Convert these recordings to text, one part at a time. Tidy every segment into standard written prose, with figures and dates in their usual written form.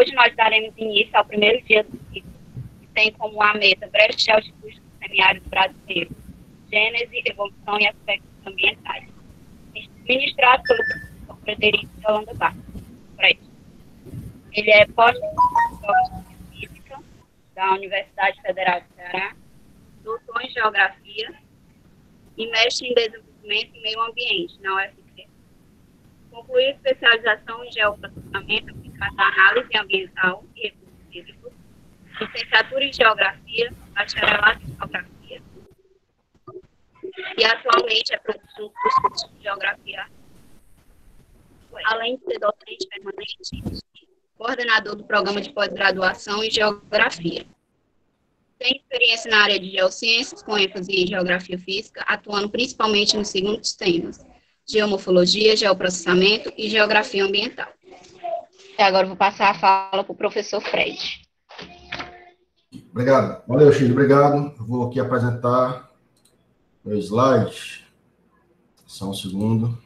Hoje nós daremos início ao primeiro dia do ciclo, que tem como a meta breves de altitude do semiárido brasileiro, gênese, evolução e aspectos ambientais, ministrado pelo professor Frederico de Holanda Barros. Ele é pós-doutor em Física da Universidade Federal do Ceará, doutor em Geografia e mestre em Desenvolvimento e Meio Ambiente na UFC. Concluiu especialização em Geoprocessamento aplicado à análise ambiental e recursos hídricos, licenciatura em Geografia, bacharelado em Geografia, e atualmente é professor dos cursos de Geografia, além de ser docente permanente, coordenador do programa de pós-graduação em Geografia. Tem experiência na área de geociências, com ênfase em geografia física, atuando principalmente nos seguintes temas: geomorfologia, geoprocessamento e geografia ambiental. E agora eu vou passar a fala para o professor Fred. Obrigado. Valeu, Chile. Obrigado. Eu vou aqui apresentar meu slide. Só um segundo.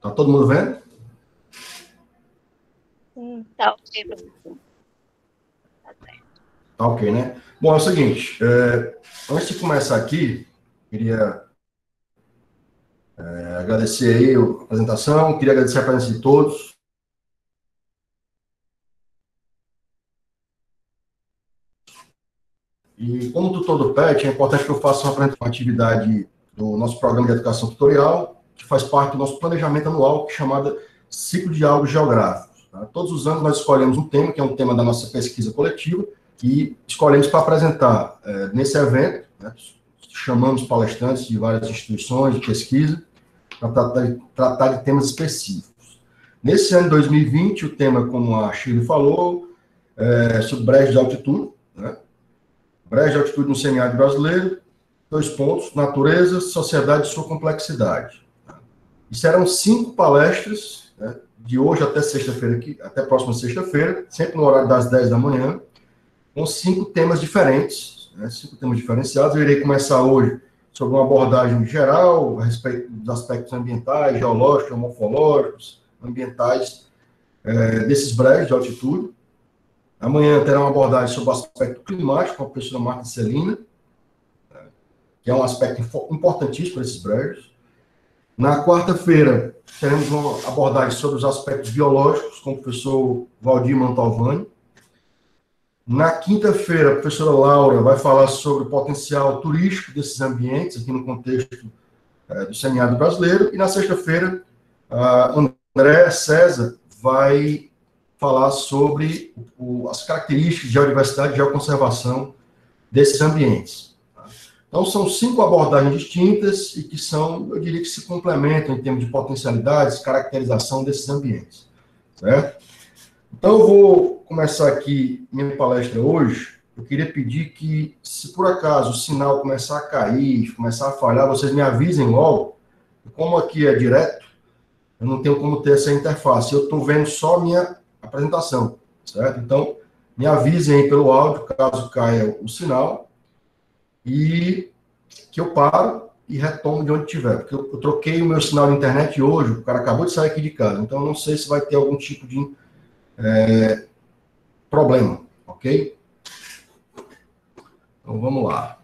Tá todo mundo vendo? Tá ok, professor. Tá ok, né? Bom, é o seguinte, antes de começar aqui, queria agradecer aí a apresentação, queria agradecer a presença de todos. E como tutor do PET, é importante que eu faça uma atividade do nosso programa de educação tutorial, que faz parte do nosso planejamento anual, que é chamada Ciclo de Diálogos Geográficos. Tá? Todos os anos nós escolhemos um tema, que é um tema da nossa pesquisa coletiva, e escolhemos para apresentar nesse evento, né, chamamos palestrantes de várias instituições de pesquisa, para tratar de temas específicos. Nesse ano de 2020, o tema, como a Shirley falou, é sobre breves de altitude, né? Breves de altitude no semiárido brasileiro, 2 pontos, natureza, sociedade e sua complexidade. E serão 5 palestras, né, de hoje até sexta-feira, até a próxima sexta-feira, sempre no horário das 10 da manhã, com 5 temas diferentes, né, 5 temas diferenciados. Eu irei começar hoje sobre uma abordagem geral a respeito dos aspectos ambientais, geológicos, geomorfológicos, ambientais desses breves de altitude. Amanhã terá uma abordagem sobre o aspecto climático com a professora Marta Celina, que é um aspecto importantíssimo para esses breves. Na quarta-feira, teremos uma abordagem sobre os aspectos biológicos com o professor Valdir Mantovani. Na quinta-feira, a professora Laura vai falar sobre o potencial turístico desses ambientes, aqui no contexto do semiárido brasileiro. E na sexta-feira, a André César vai falar sobre as características de geodiversidade e geoconservação desses ambientes. Então, são 5 abordagens distintas e que são, eu diria que se complementam em termos de potencialidades, caracterização desses ambientes, certo? Então, eu vou começar aqui minha palestra hoje. Eu queria pedir que, se por acaso o sinal começar a cair, começar a falhar, vocês me avisem logo. Como aqui é direto, eu não tenho como ter essa interface. Eu estou vendo só minha apresentação, certo? Então, me avisem aí pelo áudio, caso caia o sinal, e que eu paro e retomo de onde estiver. Porque eu troquei o meu sinal de internet hoje, o cara acabou de sair aqui de casa, então eu não sei se vai ter algum tipo de problema, ok? Então, vamos lá.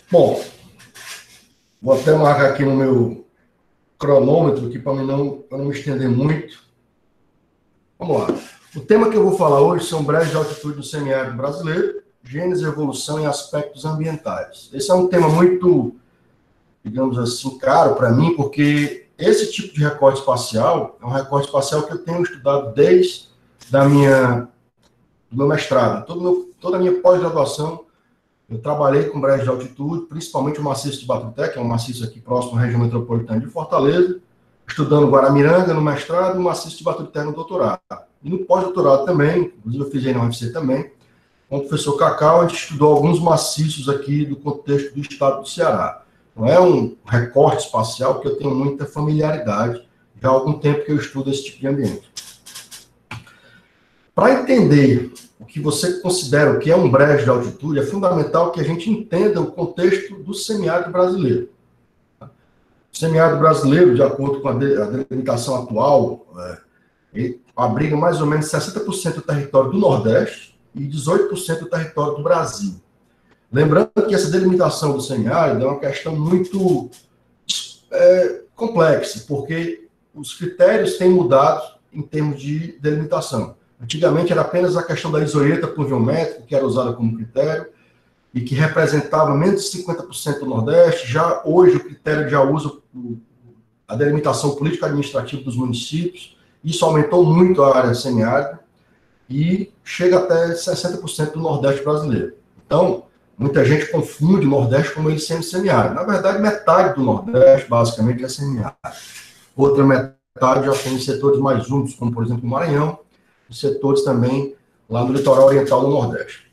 Bom, vou até marcar aqui no meu cronômetro, aqui para não me estender muito. Vamos lá. O tema que eu vou falar hoje são breves de altitude no semiárido brasileiro, gênese, evolução e aspectos ambientais. Esse é um tema muito, digamos assim, caro para mim, porque esse tipo de recorte espacial é um recorte espacial que eu tenho estudado desde do meu mestrado. Toda a minha pós-graduação, eu trabalhei com breves de altitude, principalmente o maciço de Batuté, que é um maciço aqui próximo à região metropolitana de Fortaleza, estudando Guaramiranga no mestrado e o maciço de Batuté no doutorado. E no pós-doutorado também, inclusive eu fiz aí na UFC também, com o professor Cacau, a gente estudou alguns maciços aqui do contexto do estado do Ceará. Não é um recorte espacial, porque eu tenho muita familiaridade, já há algum tempo que eu estudo esse tipo de ambiente. Para entender o que você considera o que é um brejo de altitude, é fundamental que a gente entenda o contexto do semiárido brasileiro. O semiárido brasileiro, de acordo com a delimitação atual, ele abriga mais ou menos 60% do território do Nordeste e 18% do território do Brasil. Lembrando que essa delimitação do semiárido é uma questão muito complexa, porque os critérios têm mudado em termos de delimitação. Antigamente era apenas a questão da isoeta pluviométrica que era usada como critério e que representava menos de 50% do Nordeste. Já hoje o critério já usa a delimitação político-administrativa dos municípios. Isso aumentou muito a área semiárida e chega até 60% do Nordeste brasileiro. Então, muita gente confunde o Nordeste como ele sendo semiárido. Na verdade, metade do Nordeste, basicamente, é semiárido. Outra metade já tem setores mais úmidos, como, por exemplo, o Maranhão, e setores também lá no litoral oriental do Nordeste.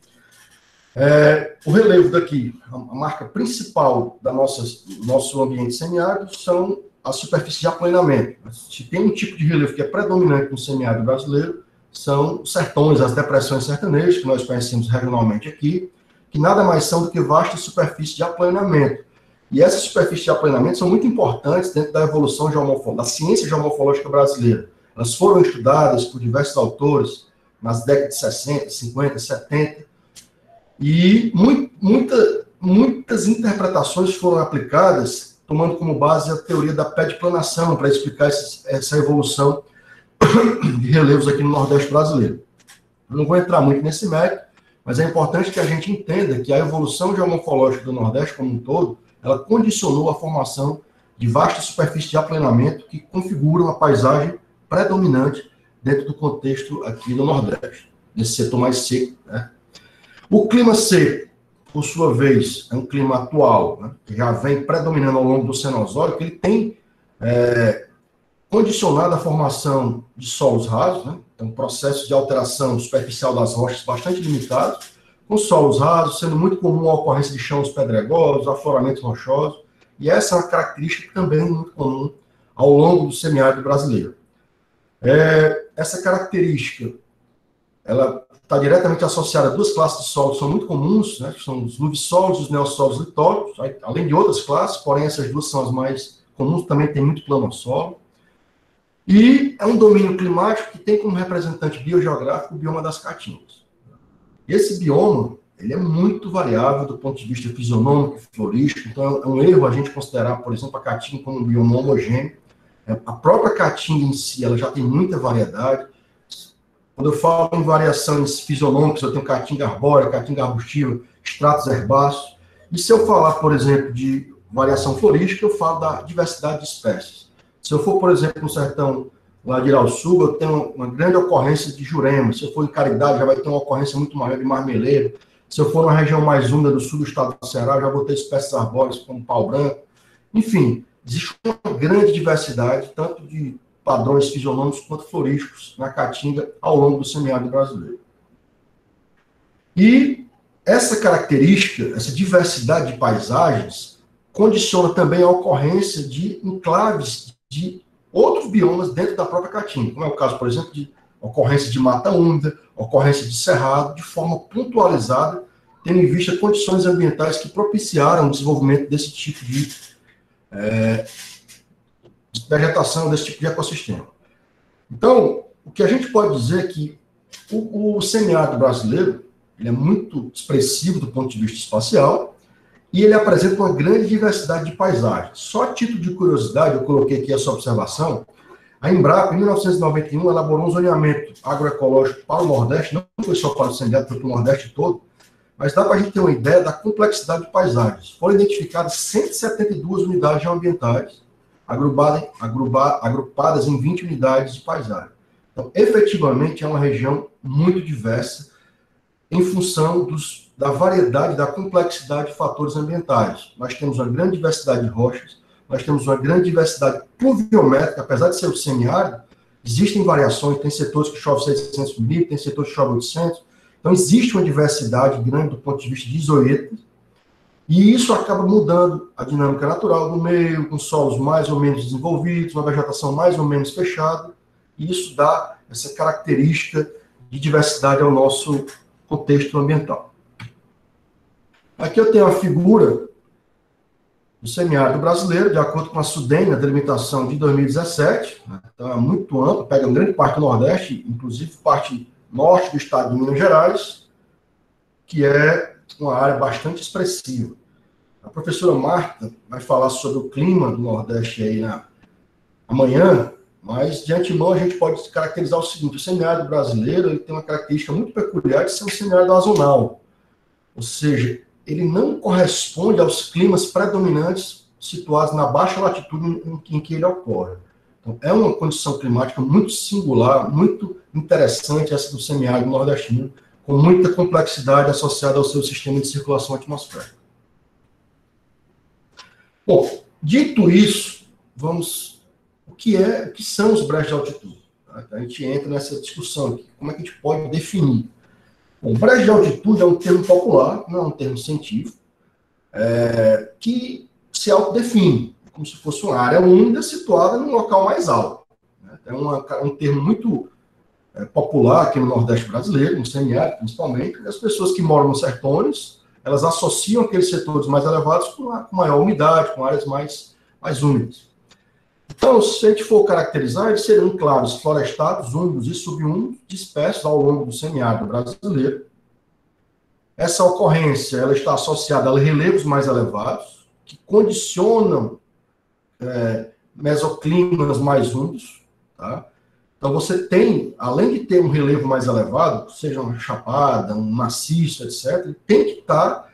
O relevo daqui, a marca principal do nosso ambiente semiárido são as superfícies de aplanamento. Se tem um tipo de relevo que é predominante no semiárido brasileiro, são os sertões, as depressões sertanejas, que nós conhecemos regionalmente aqui, que nada mais são do que vastas superfícies de aplanamento. E essas superfícies de aplanamento são muito importantes dentro da evolução da ciência geomorfológica brasileira. Elas foram estudadas por diversos autores nas décadas de 60, 50, 70, e muitas interpretações foram aplicadas, tomando como base a teoria da pedplanação, para explicar essa evolução de relevos aqui no Nordeste brasileiro. Eu não vou entrar muito nesse mérito, mas é importante que a gente entenda que a evolução geomorfológica do Nordeste como um todo, ela condicionou a formação de vastas superfícies de aplanamento que configuram a paisagem predominante dentro do contexto aqui do Nordeste, nesse setor mais seco, né? O clima seco, por sua vez, é um clima atual, né, que já vem predominando ao longo do Cenozoico, que ele tem condicionado a formação de solos rasos, né, então processo de alteração superficial das rochas bastante limitado, com solos rasos, sendo muito comum a ocorrência de chãos pedregosos, afloramentos rochosos, e essa é uma característica também muito comum ao longo do semiárido brasileiro. Essa característica, ela está diretamente associada a duas classes de solos que são muito comuns, né, que são os luvissolos e os neossolos litóricos, além de outras classes, porém essas duas são as mais comuns, também tem muito planossolo. E é um domínio climático que tem como representante biogeográfico o bioma das caatingas. Esse bioma, ele é muito variável do ponto de vista fisionômico e florístico, então é um erro a gente considerar, por exemplo, a caatinga como um bioma homogêneo. A própria caatinga em si, ela já tem muita variedade. Quando eu falo em variações fisionômicas, eu tenho caatinga arbórea, caatinga arbustiva, estratos herbáceos. E se eu falar, por exemplo, de variação florística, eu falo da diversidade de espécies. Se eu for, por exemplo, no sertão lá de Irauçuba, eu tenho uma grande ocorrência de jurema. Se eu for em Caridade, já vai ter uma ocorrência muito maior de marmeleiro. Se eu for numa região mais úmida do sul do estado do Ceará, já vou ter espécies arbóreas como pau branco. Enfim, existe uma grande diversidade, tanto de padrões fisionômicos quanto florísticos na caatinga ao longo do semiárido brasileiro. E essa característica, essa diversidade de paisagens, condiciona também a ocorrência de enclaves de outros biomas dentro da própria caatinga, como é o caso, por exemplo, de ocorrência de mata úmida, ocorrência de cerrado, de forma pontualizada, tendo em vista condições ambientais que propiciaram o desenvolvimento desse tipo de vegetação, desse tipo de ecossistema. Então, o que a gente pode dizer é que o semiárido brasileiro ele é muito expressivo do ponto de vista espacial e ele apresenta uma grande diversidade de paisagens. Só a título de curiosidade, eu coloquei aqui essa observação, a Embrapa, em 1991, elaborou um zoneamento agroecológico para o Nordeste, não foi só para o semiárido, foi para o Nordeste todo, mas dá para a gente ter uma ideia da complexidade de paisagens. Foram identificadas 172 unidades geoambientais, agrupadas em 20 unidades de paisagem. Então, efetivamente, é uma região muito diversa em função da variedade, da complexidade de fatores ambientais. Nós temos uma grande diversidade de rochas, nós temos uma grande diversidade pluviométrica, apesar de ser o semiárido, existem variações, tem setores que chove 600 milímetros, tem setores que chove 800, então existe uma diversidade grande do ponto de vista de isoetas, e isso acaba mudando a dinâmica natural do meio, com solos mais ou menos desenvolvidos, uma vegetação mais ou menos fechada, e isso dá essa característica de diversidade ao nosso contexto ambiental. Aqui eu tenho a figura do semiárido brasileiro, de acordo com a SUDENE, a delimitação de 2017, né? Então é muito amplo, pega grande parte do Nordeste, inclusive parte norte do estado de Minas Gerais, que é uma área bastante expressiva. A professora Marta vai falar sobre o clima do Nordeste aí amanhã, mas de antemão a gente pode caracterizar o seguinte: o semiárido brasileiro ele tem uma característica muito peculiar de ser um semiárido azonal, ou seja, ele não corresponde aos climas predominantes situados na baixa latitude em que ele ocorre. Então, é uma condição climática muito singular, muito interessante essa do semiárido nordestino, com muita complexidade associada ao seu sistema de circulação atmosférica. Bom, dito isso, o que são os brejos de altitude? A gente entra nessa discussão aqui. Como é que a gente pode definir? Bom, brejo de altitude é um termo popular, não é um termo científico, que se autodefine, como se fosse uma área úmida situada num local mais alto. É um termo muito popular aqui no Nordeste brasileiro, no semiárido principalmente, e as pessoas que moram nos sertões, elas associam aqueles setores mais elevados com maior umidade, com áreas mais úmidas. Então, se a gente for caracterizar, eles seriam enclaves florestados, úmidos e subúmidos, dispersos ao longo do semiárido brasileiro. Essa ocorrência ela está associada a relevos mais elevados, que condicionam mesoclimas mais úmidos. Tá? Então, você tem, além de ter um relevo mais elevado, seja uma chapada, um maciço, etc., ele tem que estar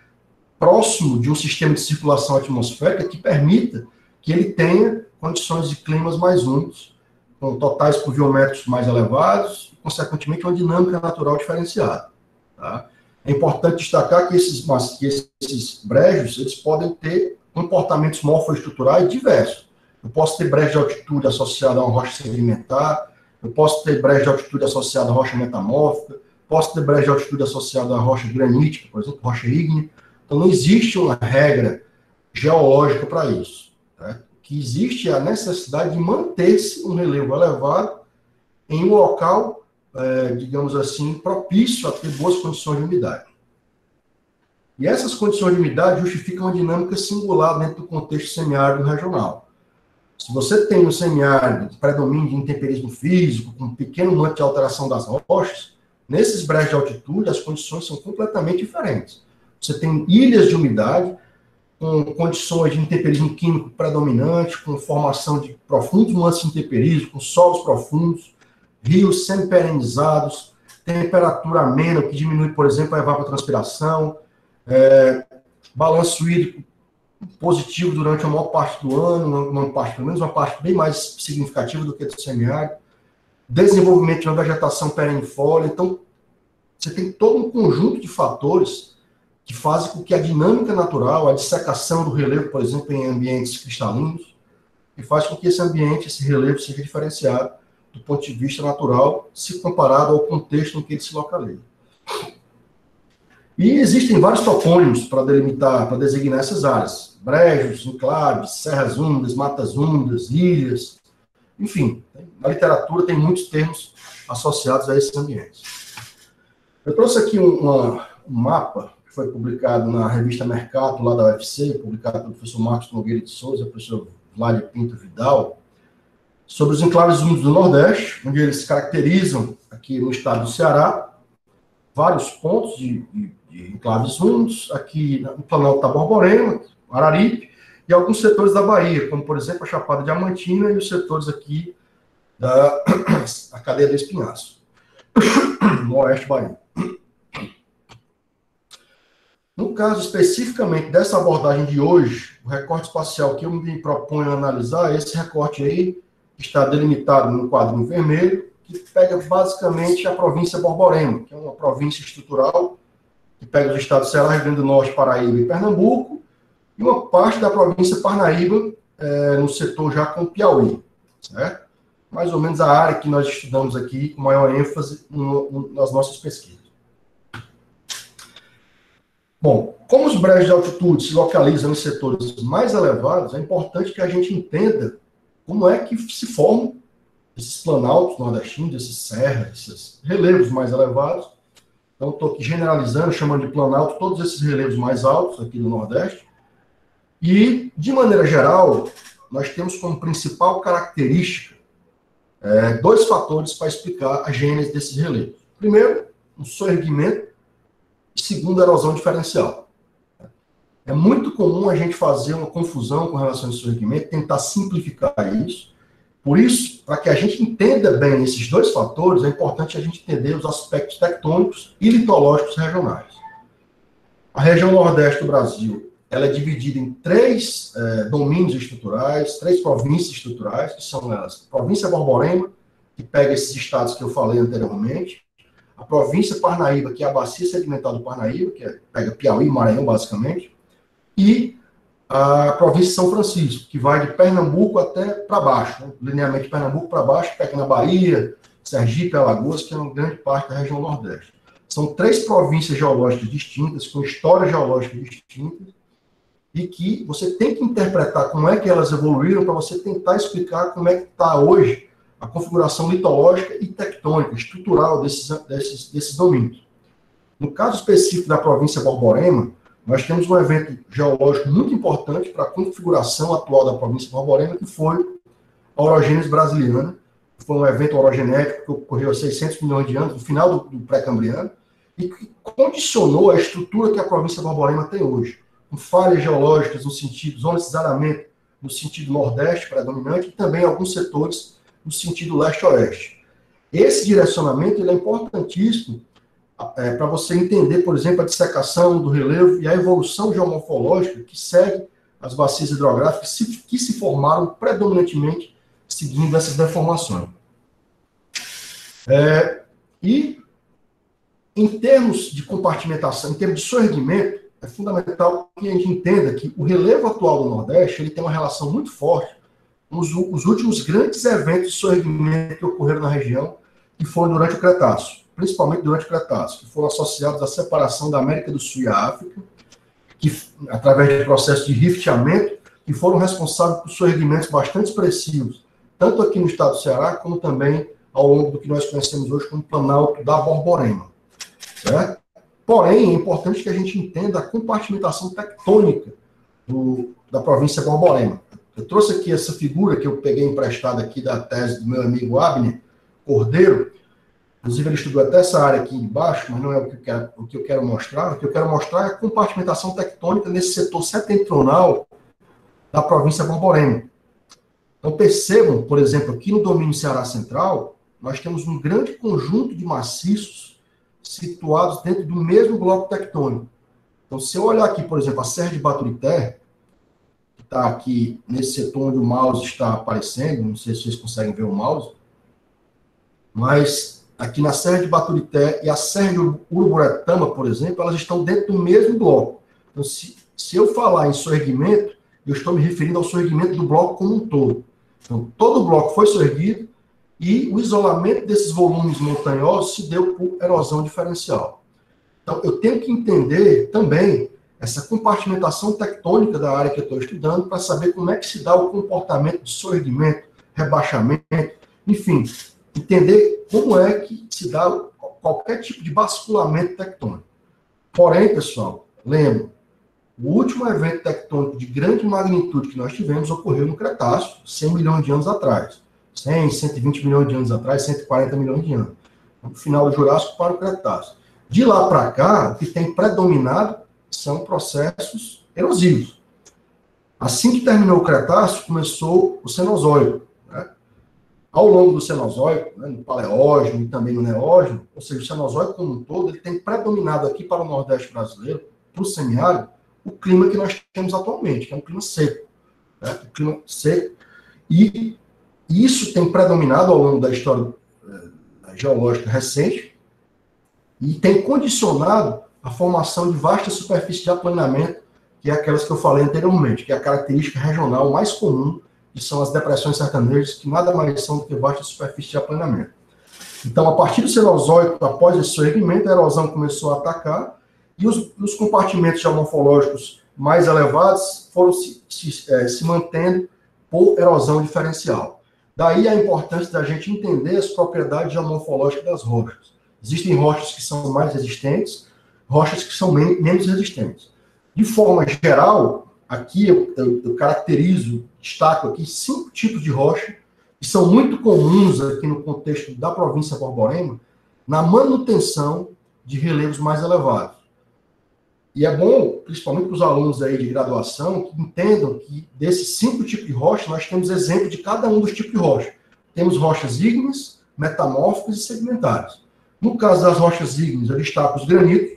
próximo de um sistema de circulação atmosférica que permita que ele tenha condições de climas mais úmidos, com totais pluviométricos mais elevados, e, consequentemente, uma dinâmica natural diferenciada. Tá? É importante destacar que esses brejos eles podem ter comportamentos morfoestruturais diversos. Eu posso ter brejo de altitude associado a uma rocha sedimentar, eu posso ter brejo de altitude associado a rocha metamórfica, posso ter brejo de altitude associado a rocha granítica, por exemplo, rocha ígnea. Então, não existe uma regra geológica para isso. Tá? Que existe a necessidade de manter-se um relevo elevado em um local, digamos assim, propício a ter boas condições de umidade. E essas condições de umidade justificam uma dinâmica singular dentro do contexto semiárido regional. Se você tem um semiárido predomínio de intemperismo físico, com um pequeno manto de alteração das rochas, nesses brejos de altitude as condições são completamente diferentes. Você tem ilhas de umidade, com condições de intemperismo químico predominante, com formação de profundos mantos de intemperismo, com solos profundos, rios semiperenizados, temperatura amena, que diminui, por exemplo, a evapotranspiração, balanço hídrico positivo durante a maior parte do ano, pelo menos uma parte bem mais significativa do que do semiárido, desenvolvimento de uma vegetação perennifolia. Então, você tem todo um conjunto de fatores que fazem com que a dinâmica natural, a dissecação do relevo, por exemplo, em ambientes cristalinos, que faz com que esse ambiente, esse relevo, seja diferenciado do ponto de vista natural, se comparado ao contexto em que ele se localiza. E existem vários topônimos para delimitar, para designar essas áreas. Brejos, enclaves, serras úmidas, matas úmidas, ilhas, enfim. Na literatura tem muitos termos associados a esses ambientes. Eu trouxe aqui um mapa que foi publicado na revista Mercato, lá da UFC, publicado pelo professor Marcos Nogueira de Souza, professor Vládio Pinto Vidal, sobre os enclaves úmidos do Nordeste, onde eles caracterizam, aqui no estado do Ceará, vários pontos de enclaves úmidos, aqui no Planalto da Borborema, Araripe, e alguns setores da Bahia, como, por exemplo, a Chapada Diamantina e os setores aqui da cadeia do Espinhaço, no oeste baiano. No caso especificamente dessa abordagem de hoje, o recorte espacial que eu me proponho analisar é esse recorte aí, que está delimitado no quadrinho vermelho, que pega basicamente a província Borborema, que é uma província estrutural que pega os estados do Ceará, Rio Grande do Norte, Paraíba e Pernambuco, e uma parte da província Parnaíba, no setor já com Piauí, certo? Mais ou menos a área que nós estudamos aqui com maior ênfase nas nossas pesquisas. Bom, como os brejos de altitude se localizam em setores mais elevados, é importante que a gente entenda como é que se formam esses planaltos nordestinos, esses serras, esses relevos mais elevados. Então, estou aqui generalizando, chamando de planalto, todos esses relevos mais altos aqui do Nordeste. E, de maneira geral, nós temos como principal característica dois fatores para explicar a gênese desses relevos. Primeiro, o soerguimento, e segundo, a erosão diferencial. É muito comum a gente fazer uma confusão com relação ao soerguimento, tentar simplificar isso. Por isso, para que a gente entenda bem esses dois fatores, é importante a gente entender os aspectos tectônicos e litológicos regionais. A região Nordeste do Brasil, ela é dividida em três domínios estruturais, três províncias estruturais, que são elas: a província Borborema, que pega esses estados que eu falei anteriormente, a província Parnaíba, que é a bacia sedimentar do Parnaíba, que pega Piauí e Maranhão, basicamente, e a província de São Francisco, que vai de Pernambuco até para baixo, né? Lineamento de Pernambuco para baixo, pega na Bahia, Sergipe, Alagoas, que é uma grande parte da região Nordeste. São três províncias geológicas distintas, com histórias geológicas distintas, e que você tem que interpretar como é que elas evoluíram para você tentar explicar como é que está hoje a configuração litológica e tectônica, estrutural desses domínios. No caso específico da província Borborema, nós temos um evento geológico muito importante para a configuração atual da província Borborema, que foi a orogênese brasiliana. Foi um evento orogenético que ocorreu há 600 milhões de anos, no final do pré-cambriano, e que condicionou a estrutura que a província Borborema tem hoje, com falhas geológicas no sentido, zona de cisalhamento no sentido nordeste predominante, e também alguns setores no sentido leste-oeste. Esse direcionamento ele é importantíssimo para você entender, por exemplo, a dissecação do relevo e a evolução geomorfológica que segue as bacias hidrográficas que se formaram predominantemente seguindo essas deformações. E, em termos de compartimentação, em termos de soerguimento, é fundamental que a gente entenda que o relevo atual do Nordeste ele tem uma relação muito forte com os últimos grandes eventos de soerguimento que ocorreram na região, que foram durante o Cretáceo, principalmente durante o Cretáceo, que foram associados à separação da América do Sul e a África, que, através de processos de rifteamento, que foram responsáveis por soerguimentos bastante expressivos, tanto aqui no estado do Ceará, como também ao longo do que nós conhecemos hoje como Planalto da Borborema. Certo? Porém, é importante que a gente entenda a compartimentação tectônica da província Borborema. Eu trouxe aqui essa figura que eu peguei emprestada aqui da tese do meu amigo Abner Cordeiro. Inclusive, ele estudou até essa área aqui embaixo, mas não é o que eu quero mostrar. O que eu quero mostrar é a compartimentação tectônica nesse setor setentrional da província Borborema. Então, percebam, por exemplo, aqui no domínio Ceará Central, nós temos um grande conjunto de maciços situados dentro do mesmo bloco tectônico. Então, se eu olhar aqui, por exemplo, a Serra de Baturité, que está aqui nesse setor onde o mouse está aparecendo, não sei se vocês conseguem ver o mouse, mas aqui na Serra de Baturité e a Serra de Uruburetama, por exemplo, elas estão dentro do mesmo bloco. Então, se eu falar em soerguimento, eu estou me referindo ao soerguimento do bloco como um todo. Então, todo o bloco foi soerguido e o isolamento desses volumes montanhosos se deu por erosão diferencial. Então, eu tenho que entender também essa compartimentação tectônica da área que eu estou estudando para saber como é que se dá o comportamento de soerguimento, rebaixamento, enfim, entender como é que se dá qualquer tipo de basculamento tectônico. Porém, pessoal, lembra, o último evento tectônico de grande magnitude que nós tivemos ocorreu no Cretáceo, 100 milhões de anos atrás. 100, 120 milhões de anos atrás, 140 milhões de anos. No final do Jurássico para o Cretáceo. De lá para cá, o que tem predominado são processos erosivos. Assim que terminou o Cretáceo, começou o Cenozoico. Né? Ao longo do Cenozoico, né, no Paleógeno e também no Neógeno, ou seja, o Cenozoico como um todo, ele tem predominado aqui para o Nordeste brasileiro, para o semiárido, o clima que nós temos atualmente, que é um clima seco. Né? Um clima seco. E isso tem predominado ao longo da história geológica recente e tem condicionado a formação de vastas superfícies de aplanamento, que é aquelas que eu falei anteriormente, que é a característica regional mais comum, que são as depressões sertanejas, que nada mais são do que vastas superfícies de aplanamento. Então, a partir do Cenozoico, após esse soerguimento, a erosão começou a atacar e os compartimentos geomorfológicos mais elevados foram se mantendo por erosão diferencial. Daí a importância da gente entender as propriedades geomorfológicas das rochas. Existem rochas que são mais resistentes, rochas que são menos resistentes. De forma geral, aqui eu caracterizo, destaco aqui 5 tipos de rocha que são muito comuns aqui no contexto da província Borborema, na manutenção de relevos mais elevados. E é bom, principalmente para os alunos aí de graduação, que entendam que desses 5 tipos de rocha, nós temos exemplo de cada um dos tipos de rocha. Temos rochas ígneas, metamórficas e sedimentares. No caso das rochas ígneas, eu destaco os granitos.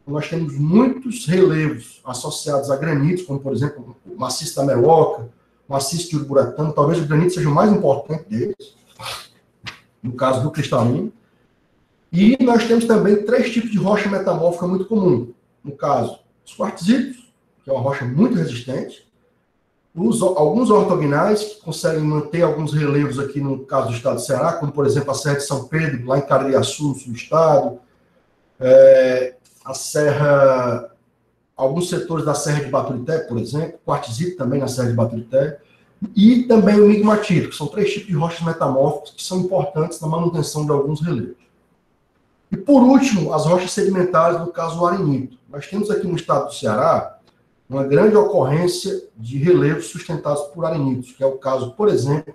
Nós temos muitos relevos associados a granitos, como, por exemplo, o maciço da Meroca, o maciço de Uruburetama. Talvez o granito seja o mais importante deles, no caso do cristalino. E nós temos também 3 tipos de rocha metamórfica muito comum. No caso, os quartzitos, que é uma rocha muito resistente, alguns ortognais, que conseguem manter alguns relevos aqui no caso do estado do Ceará, como, por exemplo, a Serra de São Pedro, lá em Caririaçu, no sul do estado, a Serra, alguns setores da Serra de Baturité, por exemplo, quartzito também na Serra de Baturité, e também o migmatito, que são 3 tipos de rochas metamórficas que são importantes na manutenção de alguns relevos. E, por último, as rochas sedimentares, no caso do arenito. Nós temos aqui no estado do Ceará uma grande ocorrência de relevos sustentados por arenitos, que é o caso, por exemplo,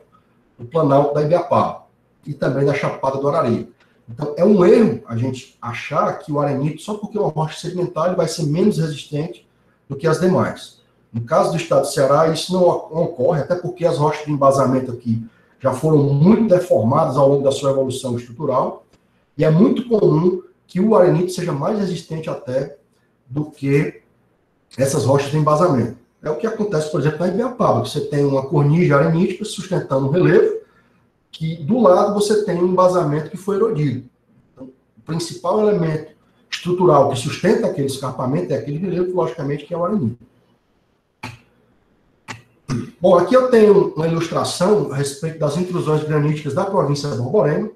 do Planalto da Ibiapaba e também da Chapada do Arari. Então, é um erro a gente achar que o arenito, só porque é uma rocha sedimentar, ele vai ser menos resistente do que as demais. No caso do estado do Ceará, isso não ocorre, até porque as rochas de embasamento aqui já foram muito deformadas ao longo da sua evolução estrutural, e é muito comum que o arenito seja mais resistente até do que essas rochas de embasamento. É o que acontece, por exemplo, na Ibiapaba, que você tem uma cornija arenítica sustentando um relevo, que do lado você tem um embasamento que foi erodido. Então, o principal elemento estrutural que sustenta aquele escarpamento é aquele relevo, logicamente, que é o arenito. Bom, aqui eu tenho uma ilustração a respeito das intrusões graníticas da província de Borborema.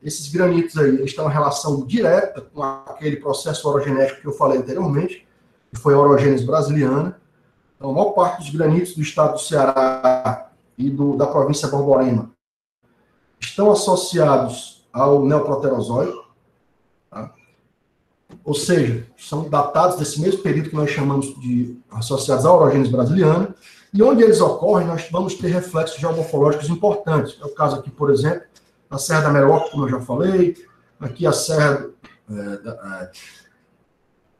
Esses granitos aí estão em relação direta com aquele processo orogenético que eu falei anteriormente, que foi a orogênese brasiliana. Então, a maior parte dos granitos do estado do Ceará e da província de Borborema estão associados ao neoproterozoico, tá? Ou seja, são datados desse mesmo período que nós chamamos de associados à orogênese brasiliana, e onde eles ocorrem, nós vamos ter reflexos geomorfológicos importantes. É o caso aqui, por exemplo, a Serra da Meroca, como eu já falei, aqui a Serra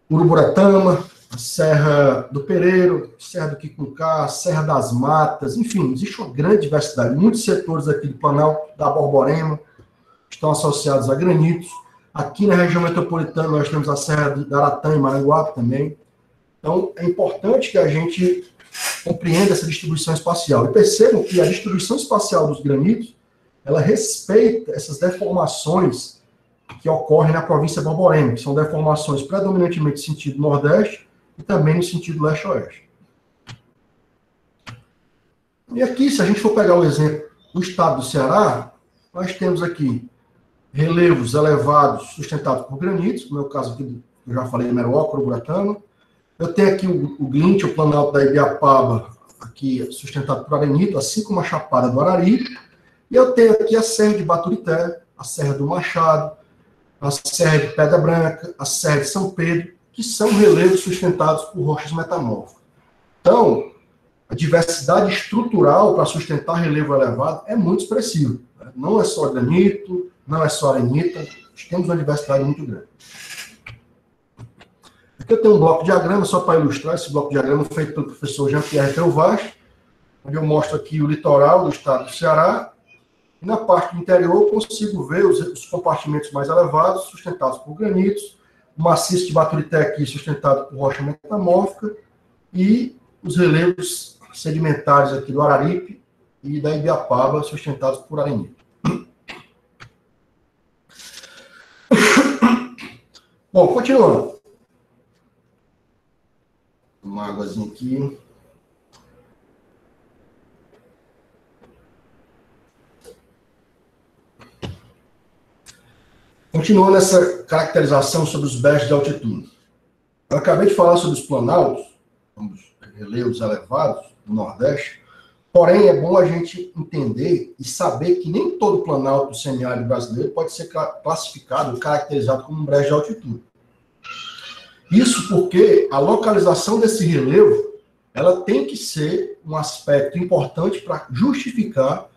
Uruburetama, a Serra do Pereiro, Serra do Quicuncá, Serra das Matas, enfim, existe uma grande diversidade. Muitos setores aqui do Planalto da Borborema estão associados a granitos. Aqui na região metropolitana nós temos a Serra da Aratã e Maranguape também. Então, é importante que a gente compreenda essa distribuição espacial. E percebam que a distribuição espacial dos granitos, ela respeita essas deformações que ocorrem na província de Borborema, que são deformações predominantemente no sentido nordeste e também no sentido leste-oeste. E aqui, se a gente for pegar o exemplo do estado do Ceará, nós temos aqui relevos elevados sustentados por granitos, como é o caso aqui, eu já falei, Meroca, Uruburetama. Eu tenho aqui o glinte, o Planalto da Ibiapaba, aqui sustentado por arenito, assim como a Chapada do Arari. E eu tenho aqui a Serra de Baturité, a Serra do Machado, a Serra de Pedra Branca, a Serra de São Pedro, que são relevos sustentados por rochas metamórficas. Então, a diversidade estrutural para sustentar relevo elevado é muito expressiva. Não é só granito, não é só arenita, nós temos uma diversidade muito grande. Aqui eu tenho um bloco de diagrama, só para ilustrar esse bloco de diagrama feito pelo professor Jean-Pierre Telvage, onde eu mostro aqui o litoral do estado do Ceará, e na parte do interior eu consigo ver os compartimentos mais elevados, sustentados por granitos, o maciço de Baturité aqui sustentado por rocha metamórfica, e os relevos sedimentares aqui do Araripe e da Ibiapaba, sustentados por arenito. Bom, continuando. Uma águazinha aqui. Continuando essa caracterização sobre os bestes de altitude. Eu acabei de falar sobre os planaltos, os relevos elevados do Nordeste, Porém, é bom a gente entender e saber que nem todo planalto semiárido brasileiro pode ser classificado, caracterizado como um brejo de altitude. Isso porque a localização desse relevo, ela tem que ser um aspecto importante para justificar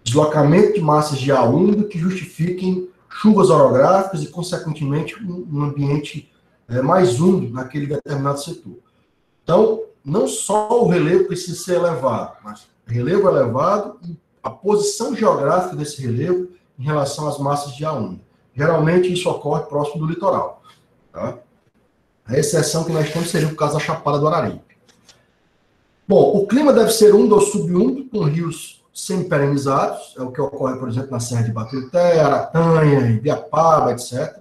deslocamento de massas de ar úmido que justifiquem chuvas orográficas e, consequentemente, um ambiente mais úmido naquele determinado setor. Então, não só o relevo precisa ser elevado, mas o relevo elevado e a posição geográfica desse relevo em relação às massas de ar úmido. Geralmente, isso ocorre próximo do litoral. Tá? A exceção que nós temos seria o caso da Chapada do Araripe. Bom, o clima deve ser úmido ou subúmido, com rios semi-perenizados, é o que ocorre, por exemplo, na Serra de Baturité, Aratanha, Ibiapaba, etc.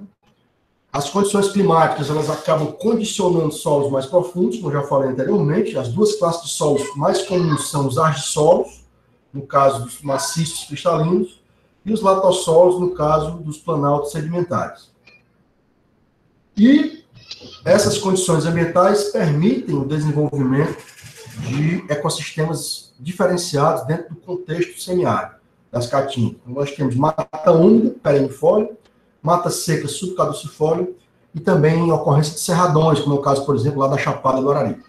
As condições climáticas, elas acabam condicionando solos mais profundos, como eu já falei anteriormente. As duas classes de solos mais comuns são os argissolos, no caso dos maciços cristalinos, e os latossolos, no caso dos planaltos sedimentares. E essas condições ambientais permitem o desenvolvimento de ecossistemas diferenciados dentro do contexto semiárido das caatingas. Então, nós temos mata úmida, perennifólia, mata seca subcaducifólia e também ocorrência de cerradões, como é o caso, por exemplo, lá da Chapada do Araripe.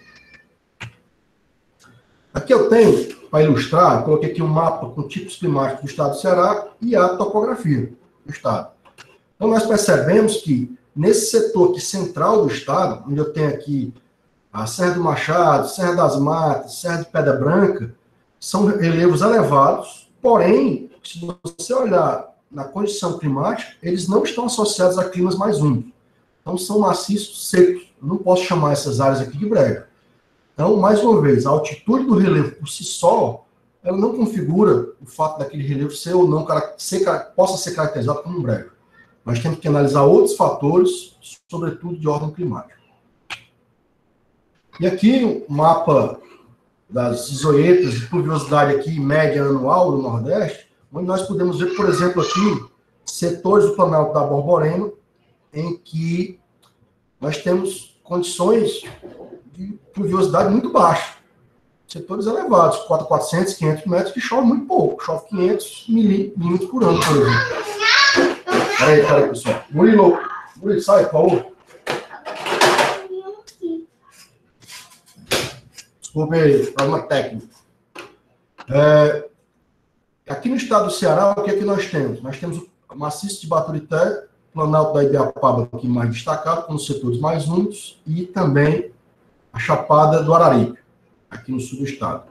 Aqui eu tenho, para ilustrar, coloquei aqui um mapa com tipos climáticos do estado do Ceará e a topografia do estado. Então nós percebemos que nesse setor aqui central do estado, onde eu tenho aqui a Serra do Machado, Serra das Matas, Serra de Pedra Branca, são relevos elevados, porém, se você olhar na condição climática, eles não estão associados a climas mais úmidos. Então, são maciços secos. Eu não posso chamar essas áreas aqui de brega. Então, mais uma vez, a altitude do relevo por si só, ela não configura o fato daquele relevo ser ou não, possa ser caracterizado como um brega. Nós temos que analisar outros fatores, sobretudo de ordem climática. E aqui, o mapa das isoetas de pluviosidade aqui, média anual no Nordeste, onde nós podemos ver, por exemplo, aqui, setores do Planalto da Borborema, em que nós temos condições de pluviosidade muito baixa. Setores elevados, 400, 500 metros, que chove muito pouco. Chove 500 milímetros por ano, por exemplo. Peraí, pessoal. Murilo, sai, por favor. Desculpe aí, problema técnico. Aqui no estado do Ceará, o que é que nós temos? Nós temos o maciço de Baturité, Planalto da Ibiapaba, aqui mais destacado, com os setores mais úmidos, e também a Chapada do Araripe, aqui no sul do estado.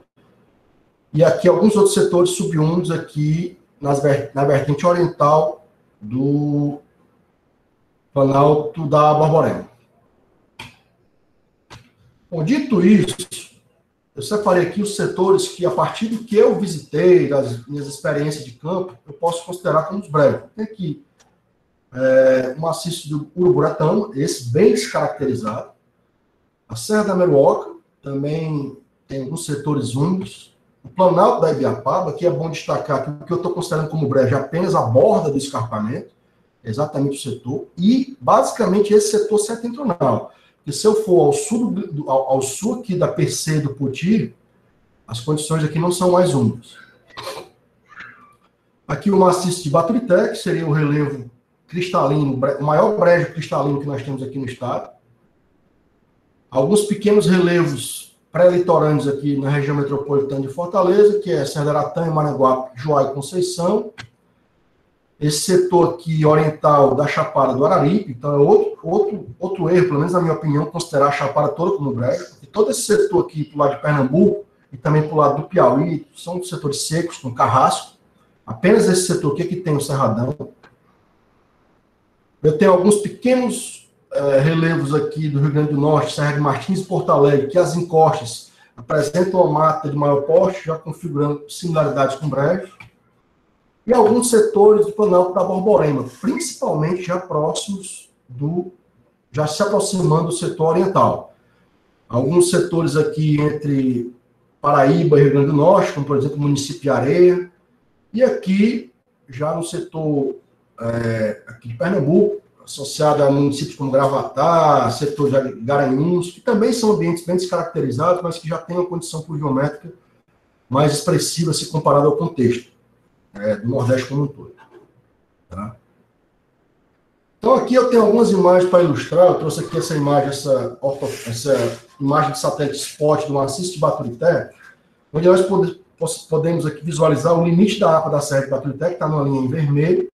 E aqui alguns outros setores subúmidos aqui na vertente oriental do Planalto da Borborema. Bom, dito isso, eu separei aqui os setores que, a partir do que eu visitei, das minhas experiências de campo, eu posso considerar como os breves. Tem aqui o maciço do Uruburetama, esse bem descaracterizado. A Serra da Meruoca, também tem alguns setores úmidos. O Planalto da Ibiapaba, que é bom destacar que o que eu estou considerando como breve é apenas a borda do escarpamento, exatamente o setor, e basicamente esse setor setentrional. Porque se eu for ao sul aqui da PC do Poti, as condições aqui não são mais úmidas. Aqui o maciço de Baturité, que seria o relevo cristalino, o maior brejo cristalino que nós temos aqui no estado. Alguns pequenos relevos pré-litorâneos aqui na região metropolitana de Fortaleza, que é Serra da Aratanha, Maranguape, Joá e Conceição. Esse setor aqui oriental da Chapada do Araripe, então é outro erro, pelo menos na minha opinião, considerar a Chapada toda como brejo. E todo esse setor aqui pro lado de Pernambuco e também pro lado do Piauí são setores secos, com carrasco. Apenas esse setor aqui que tem o Cerradão. Eu tenho alguns pequenos relevos aqui do Rio Grande do Norte, Serra de Martins e Porto Alegre, que as encostas apresentam uma mata de maior porte, já configurando similaridades com brejos. E alguns setores do Planalto da Borborema, principalmente já próximos já se aproximando do setor oriental. Alguns setores aqui entre Paraíba e Rio Grande do Norte, como por exemplo o município de Areia, e aqui já no setor aqui de Pernambuco, associado a municípios como Gravatá, setor de Garanhuns, que também são ambientes bem descaracterizados, mas que já têm uma condição pluviométrica mais expressiva se comparado ao contexto do Nordeste como um todo. Tá? Então, aqui eu tenho algumas imagens para ilustrar. Eu trouxe aqui essa imagem, essa imagem de satélite spot do maciço de Baturité, onde nós podemos aqui visualizar o limite da APA da Serra de Baturité, que está numa linha em vermelho.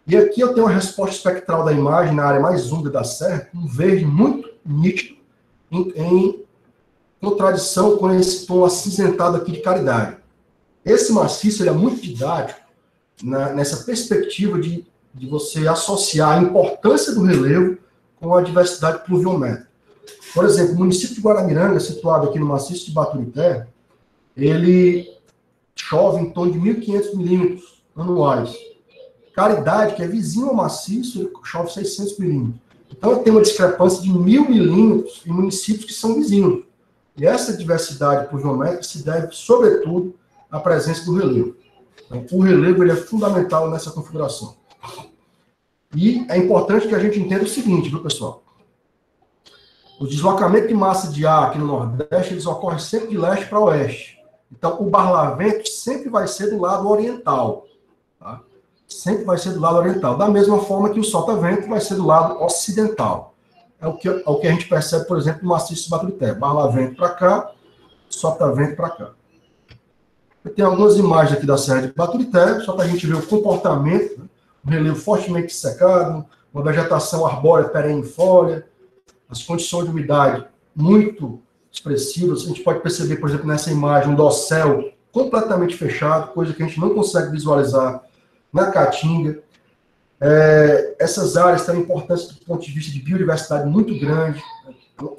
E aqui eu tenho uma resposta espectral da imagem na área mais úmida da serra, um verde muito nítido, em contradição com esse tom acinzentado aqui de Caridade. Esse maciço ele é muito didático nessa perspectiva de você associar a importância do relevo com a diversidade pluviométrica. Por exemplo, o município de Guaramiranga, situado aqui no maciço de Baturité, ele chove em torno de 1.500 milímetros anuais. Caridade, que é vizinho ao maciço, chove 600 milímetros. Então, tem uma discrepância de 1.000 milímetros em municípios que são vizinhos. E essa diversidade pluviométrica se deve, sobretudo, à presença do relevo. Então, o relevo ele é fundamental nessa configuração. E é importante que a gente entenda o seguinte, viu, pessoal? O deslocamento de massa de ar aqui no Nordeste, eles ocorrem sempre de leste para oeste. Então, o barlavento sempre vai ser do lado oriental. Tá? Sempre vai ser do lado oriental. Da mesma forma que o solta-vento vai ser do lado ocidental. É o que a gente percebe, por exemplo, no maciço de Baturité. Barlavento para cá, solta-vento para cá. Tem algumas imagens aqui da Serra de Baturité, só para a gente ver o comportamento, né? Um relevo fortemente secado, uma vegetação arbórea perennifolia, as condições de umidade muito expressivas. A gente pode perceber, por exemplo, nessa imagem, um dossel completamente fechado, coisa que a gente não consegue visualizar na Caatinga. Essas áreas têm importância do ponto de vista de biodiversidade muito grande.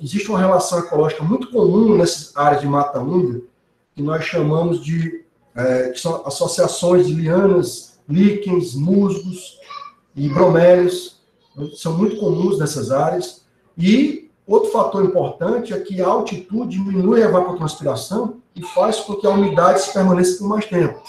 Existe uma relação ecológica muito comum nessas áreas de mata úmida, que nós chamamos de que são associações de lianas, líquens, musgos e bromélios, são muito comuns nessas áreas. E outro fator importante é que a altitude diminui a evapotranspiração e faz com que a umidade se permaneça por mais tempo.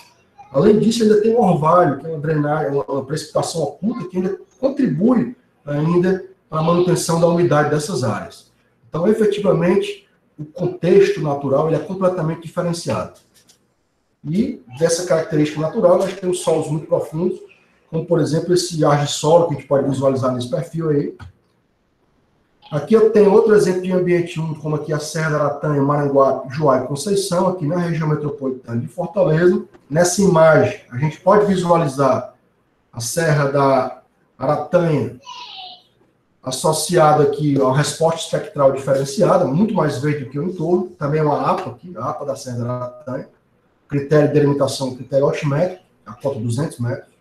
Além disso, ainda tem o orvalho, que é uma drenagem, uma precipitação oculta, que ainda contribui ainda para a manutenção da umidade dessas áreas. Então, efetivamente, o contexto natural ele é completamente diferenciado. E dessa característica natural, nós temos solos muito profundos, como, por exemplo, esse argissolo, que a gente pode visualizar nesse perfil aí. Aqui eu tenho outro exemplo de ambiente úmido, como aqui a Serra da Aratanha, Maranguape, Juá e Conceição, aqui na região metropolitana de Fortaleza. Nessa imagem, a gente pode visualizar a Serra da Aratanha associada aqui a uma resposta espectral diferenciada, muito mais verde do que o entorno. Também é uma APA aqui, a APA da Serra da Aratanha. Critério de delimitação, critério altimétrico, a cota 200 metros.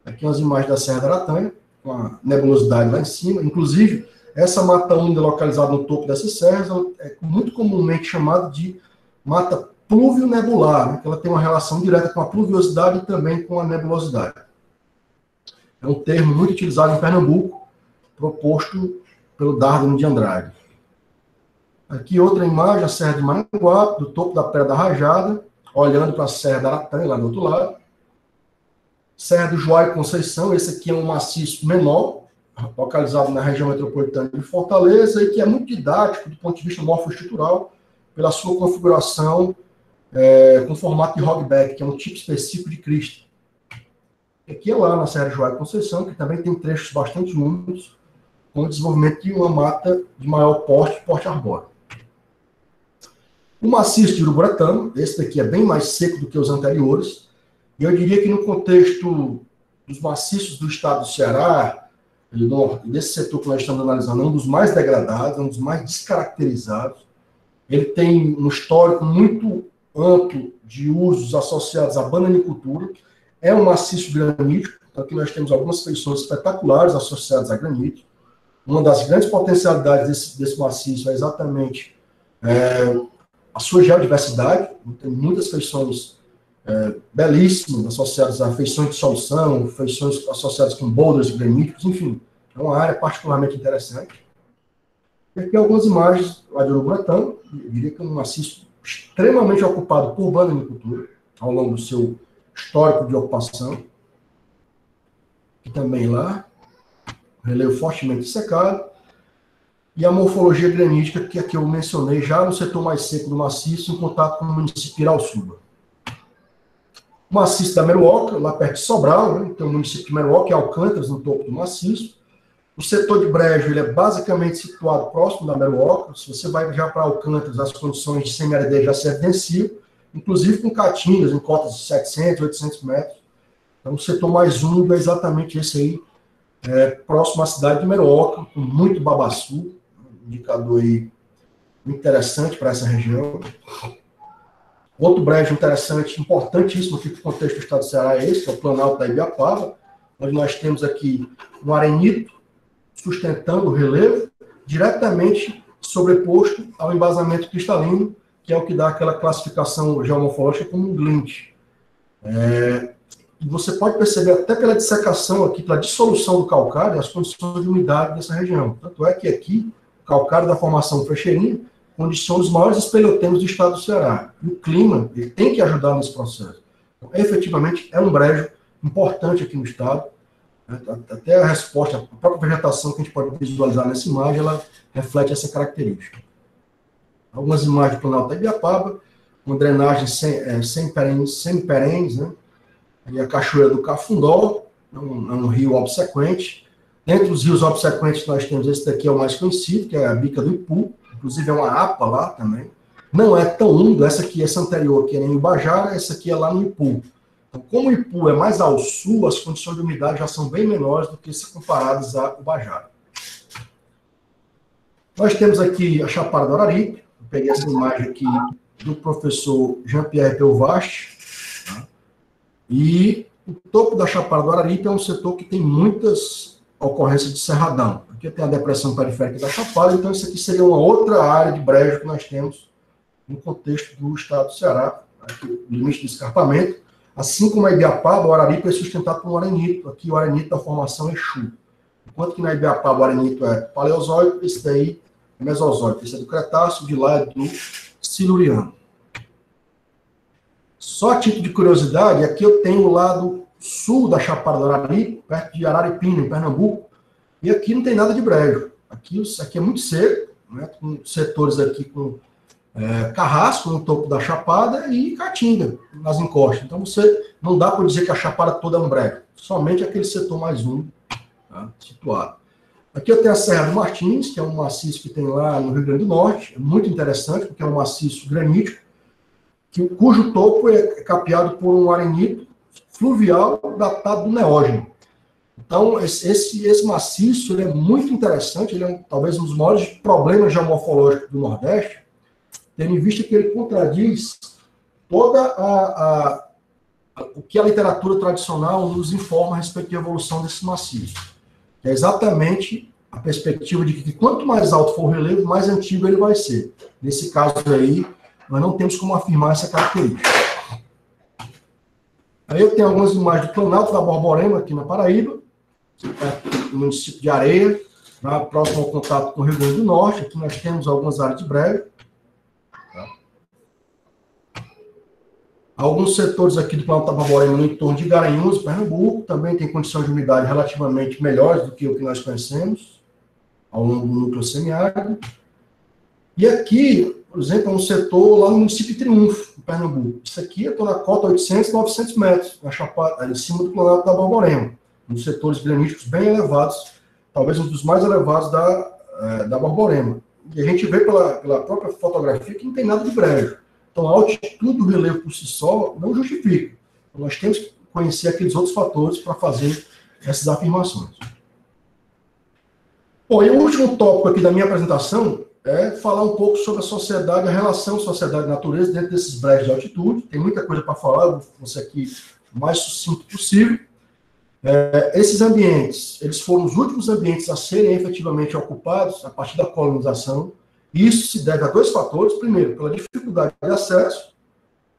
Aqui umas imagens da Serra da Aratanha, com a nebulosidade lá em cima. Inclusive, essa mata úmida localizada no topo dessas serras é muito comumente chamada de mata pluvio-nebular, né, que ela tem uma relação direta com a pluviosidade e também com a nebulosidade. É um termo muito utilizado em Pernambuco, proposto pelo Darwin de Andrade. Aqui outra imagem, a Serra de Maranguape, do topo da Pedra da Rajada, olhando para a Serra da Aratanha, lá do outro lado. Serra do Juá e Conceição, esse aqui é um maciço menor, localizado na região metropolitana de Fortaleza, e que é muito didático do ponto de vista morfoestrutural, pela sua configuração com formato de hogback, que é um tipo específico de crista. Aqui é lá na Serra do Juá e Conceição, que também tem trechos bastante úmidos, com o desenvolvimento de uma mata de maior porte arbóreo. O maciço de Uruburetama, esse daqui é bem mais seco do que os anteriores, e eu diria que no contexto dos maciços do estado do Ceará, desse setor que nós estamos analisando, é um dos mais degradados, é um dos mais descaracterizados. Ele tem um histórico muito amplo de usos associados à bananicultura, é um maciço granítico, então aqui nós temos algumas feições espetaculares associadas a granito. Uma das grandes potencialidades desse maciço é exatamente a sua geodiversidade. Tem muitas feições belíssimas associadas a feições de solução, feições associadas com boulders graníticos, enfim. É uma área particularmente interessante. E aqui algumas imagens lá de Uruburetama, eu diria que é um maciço extremamente ocupado por bananicultura, ao longo do seu histórico de ocupação. E também lá, relevo fortemente secado. e a morfologia granítica, que aqui eu mencionei já no setor mais seco do maciço, em contato com o município de Irauçuba. O maciço da Meruoca, lá perto de Sobral, né? Então o município de Meruoca e Alcântaras, no topo do maciço. O setor de brejo ele é basicamente situado próximo da Meruoca. Se você vai já para Alcântaras, as condições de semiaridez já se evidenciam, inclusive com caatingas em cotas de 700, 800 metros. Então, o setor mais úmido é exatamente esse aí, próximo à cidade de Meruoca, com muito babaçu, um indicador aí interessante para essa região. Outro brejo interessante, importantíssimo aqui para o contexto do estado do Ceará é esse, que é o Planalto da Ibiapaba, onde nós temos aqui um arenito sustentando o relevo, diretamente sobreposto ao embasamento cristalino, que é o que dá aquela classificação geomorfológica como um glint. E você pode perceber até pela dissecação aqui, pela dissolução do calcário, as condições de umidade dessa região. Tanto é que aqui, o calcário da formação Frecheirinha condiciona os maiores espelhotemas do estado do Ceará. E o clima, ele tem que ajudar nesse processo. Então, efetivamente, é um brejo importante aqui no estado. Até a resposta, a própria vegetação que a gente pode visualizar nessa imagem, ela reflete essa característica. Algumas imagens do Planalto da Ibiapaba, com drenagem semiperenes, né? E a Cachoeira do Cafundó, é um rio obsequente. Entre os rios obsequentes, nós temos esse daqui, é o mais conhecido, que é a Bica do Ipu, inclusive é uma APA lá também. Não é tão úmido, essa anterior, que é em Ubajara, essa aqui é lá no Ipu. Então, como o Ipu é mais ao sul, as condições de umidade já são bem menores do que se comparadas a Ubajara. Nós temos aqui a Chapada do Araripe. Eu peguei essa imagem aqui do professor Jean-Pierre Pelvast. Tá? E o topo da Chapada do Araripe é um setor que tem muitas ocorrências de cerradão. Aqui tem a depressão periférica da Chapada, então isso aqui seria uma outra área de brejo que nós temos no contexto do estado do Ceará, aqui, o limite do escarpamento. Assim como a Ibiapaba, o Araripe é sustentado por um arenito. Aqui o arenito da formação Exu. Enquanto que na Ibiapaba o arenito é paleozoico, esse daí é mesozoico. Esse é do Cretáceo, de lá é do Siluriano. Só a título de curiosidade, aqui eu tenho o lado sul da Chapada do Araripe, perto de Araripina, em Pernambuco, e aqui não tem nada de brejo. Aqui é muito seco, né, com setores aqui com carrasco no topo da chapada e caatinga nas encostas. Então você não dá para dizer que a chapada toda é um brejo, somente aquele setor mais úmido, tá, situado. Aqui eu tenho a Serra do Martins, que é um maciço que tem lá no Rio Grande do Norte, é muito interessante, porque é um maciço granítico, cujo topo é capeado por um arenito fluvial datado do Neógeno. Então, esse maciço ele é muito interessante, ele é talvez um dos maiores problemas geomorfológicos do Nordeste, tendo em vista que ele contradiz toda o que a literatura tradicional nos informa a respeito da evolução desse maciço. É exatamente a perspectiva de que quanto mais alto for o relevo, mais antigo ele vai ser. Nesse caso aí, nós não temos como afirmar essa característica. Aí eu tenho algumas imagens do Planalto da Borborema, aqui na Paraíba, no município de Areia, próximo ao contato com o Rio Grande do Norte. Aqui nós temos algumas áreas de brejo. Alguns setores aqui do Planalto da Borborema no entorno de Garanhuns, Pernambuco, também tem condições de umidade relativamente melhores do que o que nós conhecemos ao longo do núcleo semiárido. E aqui, por exemplo, é um setor lá no município de Triunfo, em Pernambuco. Isso aqui eu estou na cota 800, 900 metros, na chapada, em cima do Planalto da Borborema, uns setores graníticos bem elevados, talvez um dos mais elevados da Borborema. E a gente vê pela própria fotografia que não tem nada de brejo. Então, a altitude do relevo por si só não justifica. Então, nós temos que conhecer aqueles outros fatores para fazer essas afirmações. Bom, e o último tópico aqui da minha apresentação é falar um pouco sobre a sociedade, a relação sociedade e natureza dentro desses brejos de altitude. Tem muita coisa para falar, eu vou ser aqui o mais sucinto possível. Esses ambientes, eles foram os últimos ambientes a serem efetivamente ocupados a partir da colonização. Isso se deve a dois fatores. Primeiro, pela dificuldade de acesso,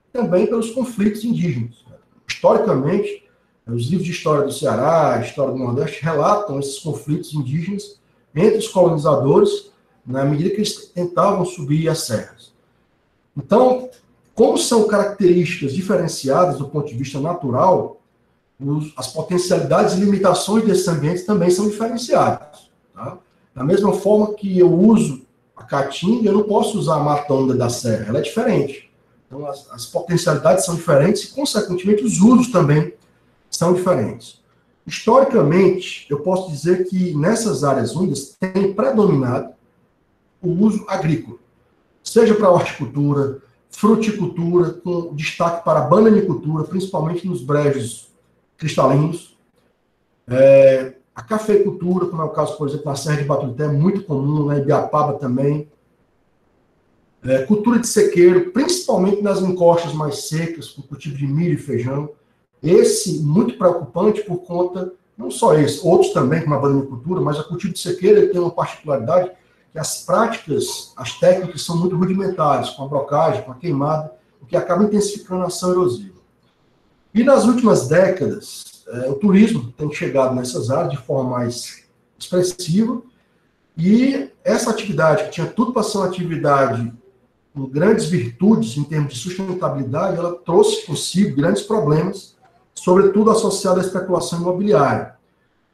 e também pelos conflitos indígenas. Historicamente, os livros de história do Ceará, história do Nordeste, relatam esses conflitos indígenas entre os colonizadores, na medida que eles tentavam subir as serras. Então, como são características diferenciadas do ponto de vista natural, as potencialidades e limitações desses ambientes também são diferenciadas. Tá? Da mesma forma que eu uso a caatinga, eu não posso usar a mata-onda da serra, ela é diferente. Então, as potencialidades são diferentes e, consequentemente, os usos também são diferentes. Historicamente, eu posso dizer que nessas áreas úmidas tem predominado o uso agrícola, seja para horticultura, fruticultura, com destaque para a bananicultura, principalmente nos brejos cristalinos. A cafeicultura, como é o caso, por exemplo, na Serra de Baturité, é muito comum, na Ibiapaba também. Cultura de sequeiro, principalmente nas encostas mais secas, com cultivo de milho e feijão. Esse, muito preocupante por conta, não só esse, outros também, como a bananicultura, mas o cultivo de sequeiro ele tem uma particularidade que as práticas, as técnicas são muito rudimentares, com a brocagem, com a queimada, o que acaba intensificando a ação erosiva. E nas últimas décadas, o turismo tem chegado nessas áreas de forma mais expressiva, e essa atividade, que tinha tudo para ser uma atividade com grandes virtudes em termos de sustentabilidade, ela trouxe consigo grandes problemas, sobretudo associados à especulação imobiliária.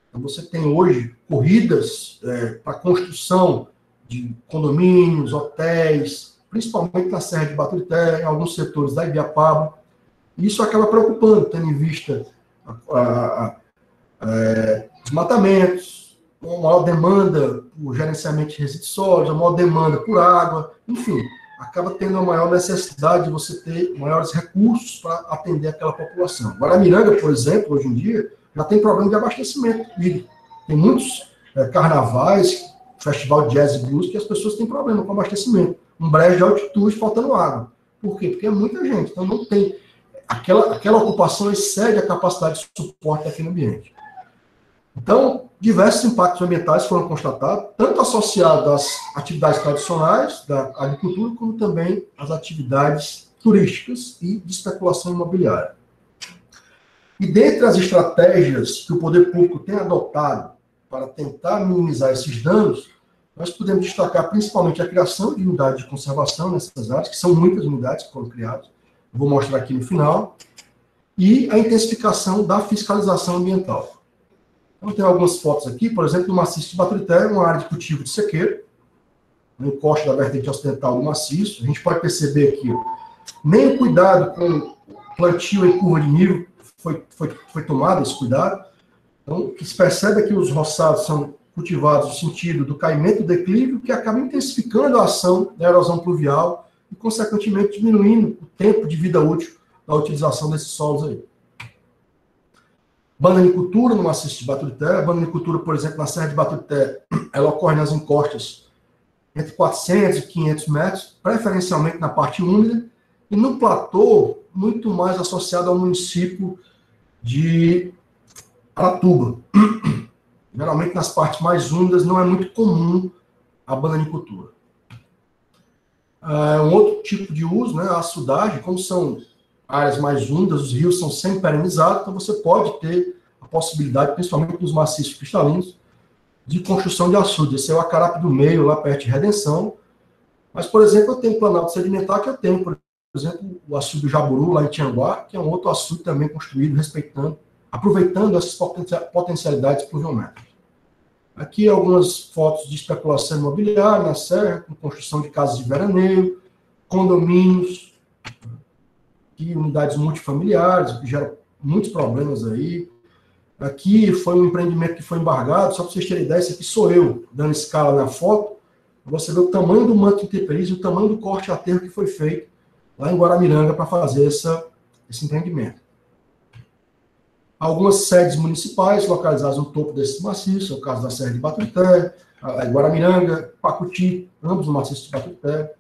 Então, você tem hoje corridas para construção de condomínios, hotéis, principalmente na Serra de Baturité, em alguns setores da Ibiapaba. E isso acaba preocupando, tendo em vista os matamentos, uma maior demanda por gerenciamento de resíduos sólidos, uma maior demanda por água, enfim, acaba tendo uma maior necessidade de você ter maiores recursos para atender aquela população. Guaramiranga, por exemplo, hoje em dia, já tem problema de abastecimento hídrico. Tem muitos carnavais, festival de jazz e blues, que as pessoas têm problema com abastecimento. Um brejo de altitude faltando água. Por quê? Porque é muita gente, então não tem... Aquela ocupação excede a capacidade de suporte daquele ambiente. Então, diversos impactos ambientais foram constatados, tanto associados às atividades tradicionais da agricultura, como também às atividades turísticas e de especulação imobiliária. E dentre as estratégias que o poder público tem adotado para tentar minimizar esses danos, nós podemos destacar principalmente a criação de unidades de conservação nessas áreas, que são muitas unidades que foram criadas, vou mostrar aqui no final, e a intensificação da fiscalização ambiental. Então, tem algumas fotos aqui, por exemplo, no maciço de Baturité, uma área de cultivo de sequeiro, no encosto da vertente ocidental do maciço. A gente pode perceber aqui, nem o cuidado com o plantio em curva de nível foi tomado, esse cuidado. Então, o que se percebe é que os roçados são cultivados no sentido do caimento do declive, que acaba intensificando a ação da erosão pluvial e, consequentemente, diminuindo o tempo de vida útil da utilização desses solos aí. Bananicultura no maciço de Baturité. A bananicultura, por exemplo, na Serra de Baturité, ela ocorre nas encostas entre 400 e 500 metros, preferencialmente na parte úmida, e no platô, muito mais associado ao município de Aratuba. Geralmente, nas partes mais úmidas, não é muito comum a bananicultura. Um outro tipo de uso, né, a açudagem, como são áreas mais úmidas, os rios são sempre perenizados, então você pode ter a possibilidade, principalmente nos maciços cristalinos, de construção de açude. Esse é o Acarape do Meio, lá perto de Redenção. Mas, por exemplo, eu tenho planalto sedimentar, que eu tenho, por exemplo, o açude do Jaburu, lá em Tianguá, que é um outro açude também construído, aproveitando essas potencialidades pluviométricas. Aqui algumas fotos de especulação imobiliária na Serra, com construção de casas de veraneio, condomínios, e unidades multifamiliares, que geram muitos problemas aí. Aqui foi um empreendimento que foi embargado, só para vocês terem ideia, esse aqui sou eu, dando escala na foto, você vê o tamanho do manto intemperício e o tamanho do corte aterro que foi feito lá em Guaramiranga para fazer esse empreendimento. Algumas sedes municipais localizadas no topo desse maciço, é o caso da Serra de Baturité, Guaramiranga, Pacuti, ambos no maciço de Baturité.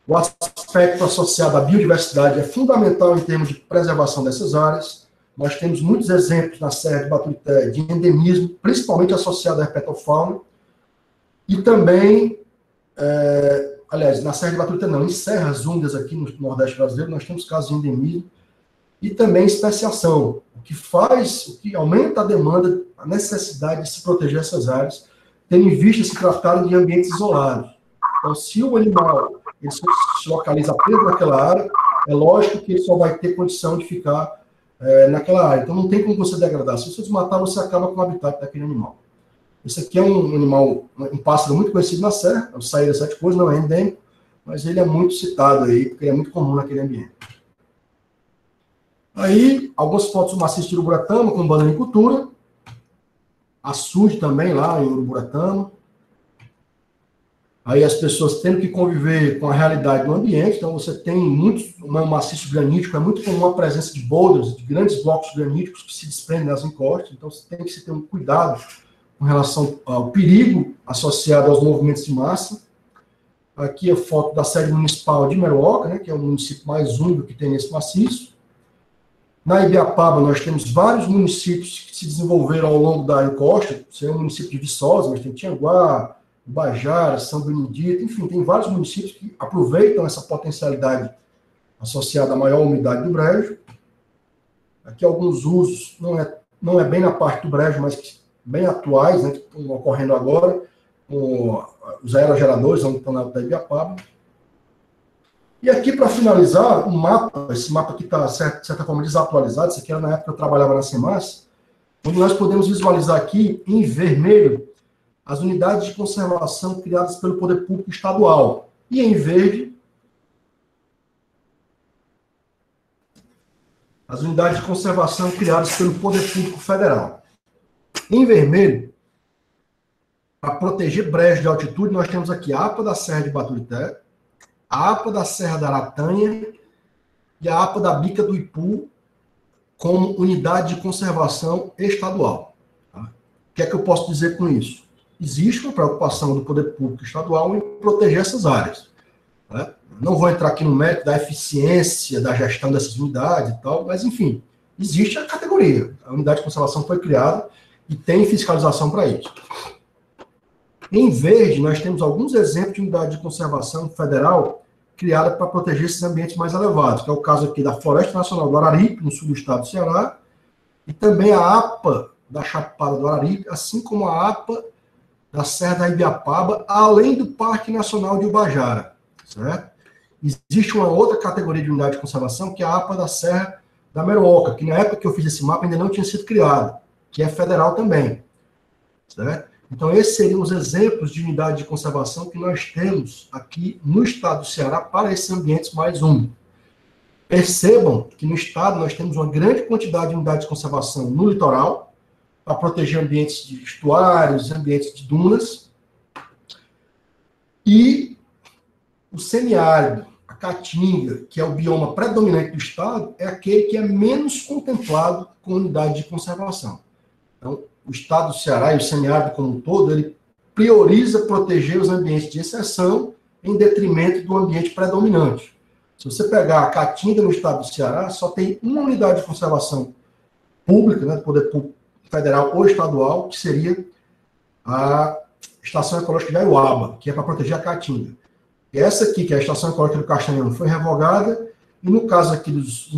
O aspecto associado à biodiversidade é fundamental em termos de preservação dessas áreas. Nós temos muitos exemplos na Serra de Baturité de endemismo, principalmente associado à herpetofauna. E também, aliás, na Serra de Baturité não, em serras úmidas aqui no Nordeste brasileiro, nós temos casos de endemismo e também especiação, o que aumenta a demanda, a necessidade de se proteger essas áreas, tendo em vista se tratarem de ambientes isolados. Então, se o animal ele se localiza apenas naquela área, é lógico que ele só vai ter condição de ficar naquela área. Então, não tem como você degradar. Se você desmatar, você acaba com o habitat daquele animal. Esse aqui é um animal, um pássaro muito conhecido na Serra, é o saíra sete cores, não é endêmico, mas ele é muito citado aí, porque ele é muito comum naquele ambiente. Aí, algumas fotos do maciço de Uruburetama com bananicultura, açude também lá em Uruburetama. Aí as pessoas tendo que conviver com a realidade do ambiente, então você tem muitos, um maciço granítico, é muito comum a presença de boulders, de grandes blocos graníticos que se desprendem das encostas, então você tem que se ter um cuidado com relação ao perigo associado aos movimentos de massa. Aqui a foto da sede municipal de Meruoca, né, que é o município mais úmido que tem nesse maciço. Na Ibiapaba, nós temos vários municípios que se desenvolveram ao longo da encosta, você é um município de Viçosa, mas tem Tianguá, Bajara, São Benedito, enfim, tem vários municípios que aproveitam essa potencialidade associada à maior umidade do brejo. Aqui alguns usos, não é bem na parte do brejo, mas bem atuais, né, que estão ocorrendo agora, com os aerogeradores, onde estão na da Ibiapaba. E aqui, para finalizar, um mapa, esse mapa aqui está, de certa forma, desatualizado, isso aqui era na época que eu trabalhava na Semas, onde nós podemos visualizar aqui, em vermelho, as unidades de conservação criadas pelo Poder Público Estadual. E em verde, as unidades de conservação criadas pelo Poder Público Federal. Em vermelho, para proteger brejos de altitude, nós temos aqui a APA da Serra de Baturité, a APA da Serra da Aratanha e a APA da Bica do Ipu como unidade de conservação estadual. Tá? O que é que eu posso dizer com isso? Existe uma preocupação do Poder Público Estadual em proteger essas áreas. Né? Não vou entrar aqui no mérito da eficiência da gestão dessas unidades e tal, mas, enfim, existe a categoria. A unidade de conservação foi criada e tem fiscalização para isso. Em verde, nós temos alguns exemplos de unidade de conservação federal criada para proteger esses ambientes mais elevados, que é o caso aqui da Floresta Nacional do Araripe, no sul do estado do Ceará, e também a APA da Chapada do Araripe, assim como a APA da Serra da Ibiapaba, além do Parque Nacional de Ubajara, certo? Existe uma outra categoria de unidade de conservação, que é a APA da Serra da Meruoca, que na época que eu fiz esse mapa ainda não tinha sido criado, que é federal também, certo? Então, esses seriam os exemplos de unidade de conservação que nós temos aqui no estado do Ceará para esses ambientes mais úmidos. Percebam que no estado nós temos uma grande quantidade de unidades de conservação no litoral, para proteger ambientes de estuários, ambientes de dunas, e o semiárido, a caatinga, que é o bioma predominante do estado, é aquele que é menos contemplado com unidade de conservação. Então, o estado do Ceará e o semiárido como um todo, ele prioriza proteger os ambientes de exceção em detrimento do ambiente predominante. Se você pegar a Caatinga no estado do Ceará, só tem uma unidade de conservação pública, né, do Poder Público Federal ou estadual, que seria a Estação Ecológica de Aiuaba, que é para proteger a Caatinga. E essa aqui, que é a Estação Ecológica do Castanhão, foi revogada. E no caso aqui dos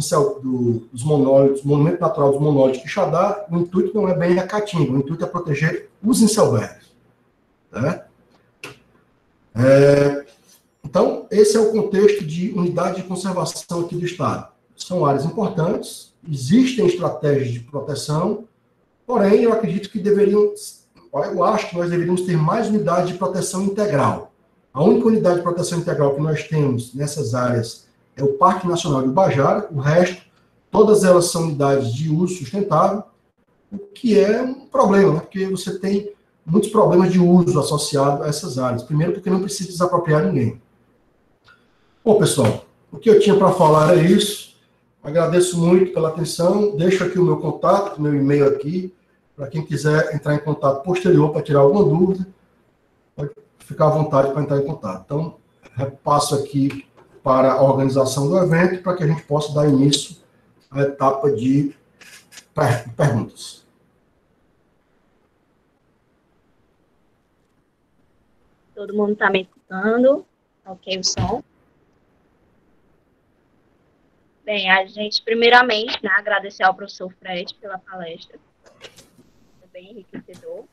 monólitos, Monumento Natural dos Monólitos de Quixadá, o intuito não é bem a Caatinga, o intuito é proteger os incelbergs. Né? Então, esse é o contexto de unidade de conservação aqui do Estado. São áreas importantes, existem estratégias de proteção, porém, eu acredito que eu acho que nós deveríamos ter mais unidades de proteção integral. A única unidade de proteção integral que nós temos nessas áreas é o Parque Nacional de Ubajara, o resto, todas elas são unidades de uso sustentável, o que é um problema, né? Porque você tem muitos problemas de uso associado a essas áreas. Primeiro, porque não precisa desapropriar ninguém. Bom, pessoal, o que eu tinha para falar é isso. Agradeço muito pela atenção. Deixo aqui o meu contato, meu e-mail aqui, para quem quiser entrar em contato posterior para tirar alguma dúvida, pode ficar à vontade para entrar em contato. Então, repasso aqui para a organização do evento, para que a gente possa dar início à etapa de perguntas. Todo mundo está me escutando? Ok, o som? Bem, a gente, primeiramente, né, agradecer ao professor Fred pela palestra. Foi bem enriquecedor.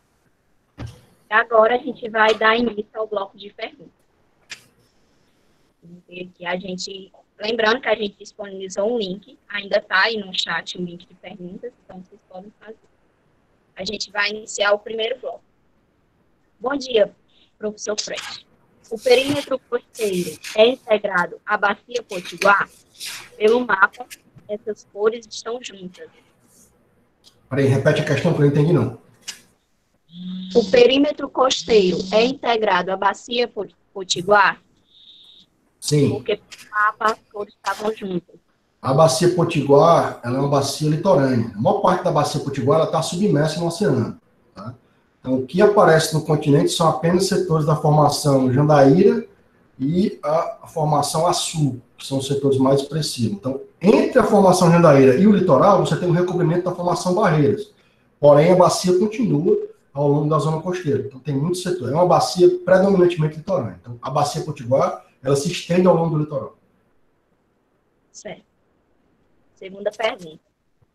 E agora a gente vai dar início ao bloco de perguntas. Que a gente, lembrando que a gente disponibilizou um link, ainda está aí no chat o link de perguntas, então vocês podem fazer. A gente vai iniciar o primeiro bloco. Bom dia, professor Fred. O perímetro costeiro é integrado à bacia potiguar? Pelo mapa, essas cores estão juntas. Peraí, repete a questão que eu não entendi, não. O perímetro costeiro é integrado à bacia potiguar? Sim. Porque no mapa as cores estavam juntas. A bacia potiguar, ela é uma bacia litorânea. A maior parte da bacia potiguar está submersa no oceano. Tá? Então, o que aparece no continente são apenas setores da formação Jandaíra e a formação Açu, que são os setores mais expressivos. Então, entre a formação Jandaíra e o litoral, você tem um recobrimento da formação Barreiras. Porém, a bacia continua ao longo da zona costeira. Então, tem muitos setores. É uma bacia predominantemente litorânea. Então, a bacia potiguar, ela se estende ao longo do litoral. Certo. Segunda pergunta.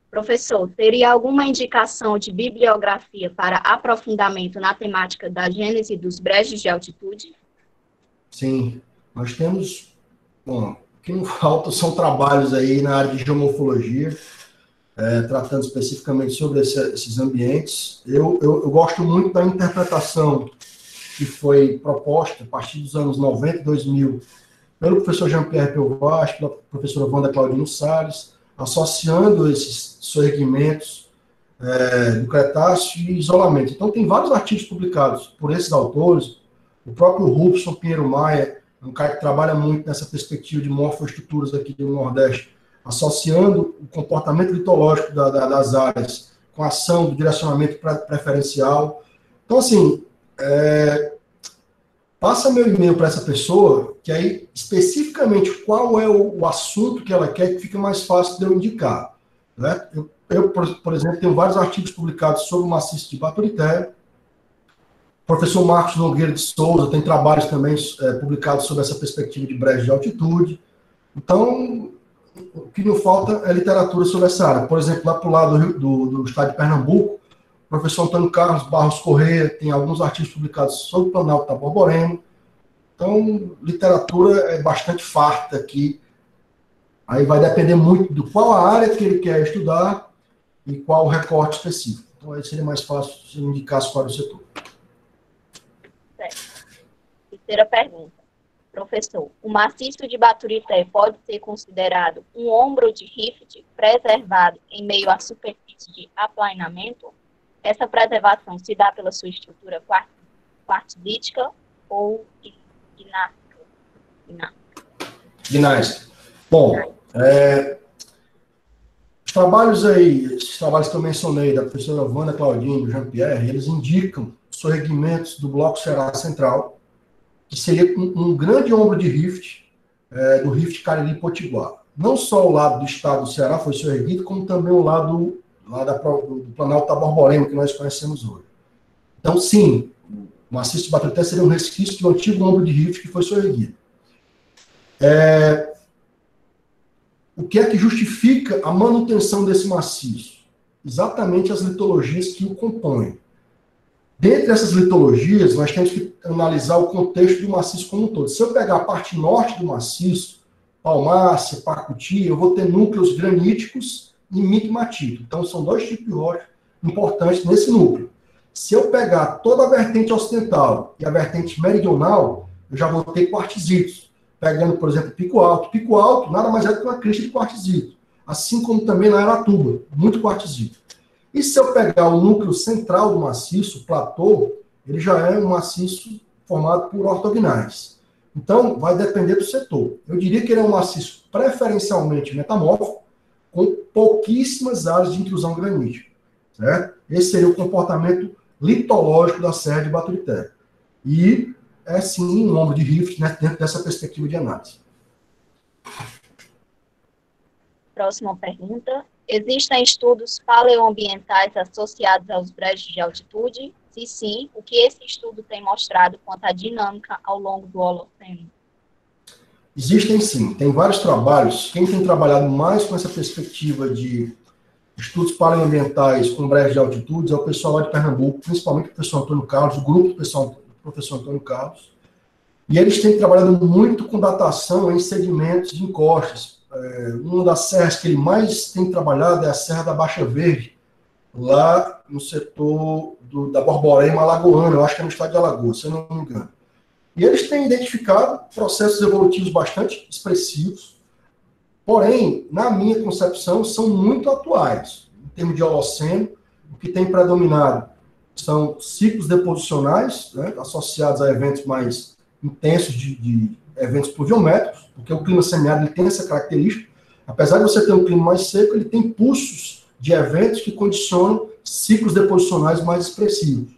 Professor, teria alguma indicação de bibliografia para aprofundamento na temática da gênese dos brejos de altitude? Sim, nós temos, bom, o que não falta são trabalhos aí na área de geomorfologia, tratando especificamente sobre esses ambientes. Eu gosto muito da interpretação que foi proposta a partir dos anos 90 e 2000 pelo professor Jean-Pierre Pelvach, pela professora Wanda Claudino Salles, associando esses soerguimentos do Cretáceo e isolamento. Então, tem vários artigos publicados por esses autores. O próprio Rubson Pinheiro Maia, um cara que trabalha muito nessa perspectiva de morfoestruturas aqui do Nordeste, associando o comportamento litológico das áreas com a ação do direcionamento preferencial. Então, assim, passa meu e-mail para essa pessoa, que aí, especificamente, qual é o assunto que ela quer, que fica mais fácil de eu indicar. Né? Eu, por exemplo, tenho vários artigos publicados sobre o maciço de Baturité. O professor Marcos Nogueira de Souza tem trabalhos também publicados sobre essa perspectiva de brejo de altitude. Então, o que não falta é literatura sobre essa área. Por exemplo, lá para o lado do estado de Pernambuco, o professor Antônio Carlos Barros Corrêa tem alguns artigos publicados sobre o Planalto da Borborema. Então, literatura é bastante farta aqui. Aí vai depender muito de qual a área que ele quer estudar e qual o recorte específico. Então, aí seria mais fácil se indicasse qual era o setor. Certo. Terceira pergunta. Professor, o maciço de Baturité pode ser considerado um ombro de rift preservado em meio à superfície de aplainamento? Essa preservação se dá pela sua estrutura quartzítica ou Gnástica. Bom, esses trabalhos que eu mencionei, da professora Wanda Claudino, do Jean-Pierre, eles indicam soerguimentos do Bloco Ceará Central, que seria um grande ombro de rift, do rift Cariri-Potiguar. Não só o lado do estado do Ceará foi soerguido, como também o lado do Planalto da Borborema, que nós conhecemos hoje. Então, sim, o maciço de Baturité seria um resquício do antigo ombro de rift que foi soerguido. O que é que justifica a manutenção desse maciço? Exatamente as litologias que o compõem. Dentre essas litologias, nós temos que analisar o contexto do maciço como um todo. Se eu pegar a parte norte do maciço, Palmácia, Pacuti, eu vou ter núcleos graníticos e migmatito. Então, são dois tipos de rocha importantes nesse núcleo. Se eu pegar toda a vertente ocidental e a vertente meridional, eu já vou ter quartzitos. Pegando, por exemplo, Pico Alto. Pico Alto nada mais é do que uma crista de quartzito. Assim como também na Aratuba, muito quartzito. E se eu pegar o núcleo central do maciço, o platô, ele já é um maciço formado por ortognais. Então, vai depender do setor. Eu diria que ele é um maciço preferencialmente metamórfico, com pouquíssimas áreas de intrusão granítica. Certo? Esse seria o comportamento litológico da Serra de Baturité. E é, sim, um ombro de rift, né, dentro dessa perspectiva de análise. Próxima pergunta. Existem estudos paleoambientais associados aos brejos de altitude? Se sim, o que esse estudo tem mostrado quanto à dinâmica ao longo do Holoceno? Existem sim, tem vários trabalhos. Quem tem trabalhado mais com essa perspectiva de estudos paleoambientais com brejos de altitudes é o pessoal lá de Pernambuco, principalmente o professor Antônio Carlos, o grupo do professor Antônio Carlos. E eles têm trabalhado muito com datação em sedimentos de encostas. Uma das serras que ele mais tem trabalhado é a Serra da Baixa Verde, lá no setor da Borborema Alagoana, eu acho que é no estado de Alagoas, se eu não me engano. E eles têm identificado processos evolutivos bastante expressivos, porém, na minha concepção, são muito atuais. Em termos de Holoceno, o que tem predominado são ciclos deposicionais, né, associados a eventos mais intensos de eventos pluviométricos, porque o clima semiárido tem essa característica. Apesar de você ter um clima mais seco, ele tem pulsos de eventos que condicionam ciclos deposicionais mais expressivos.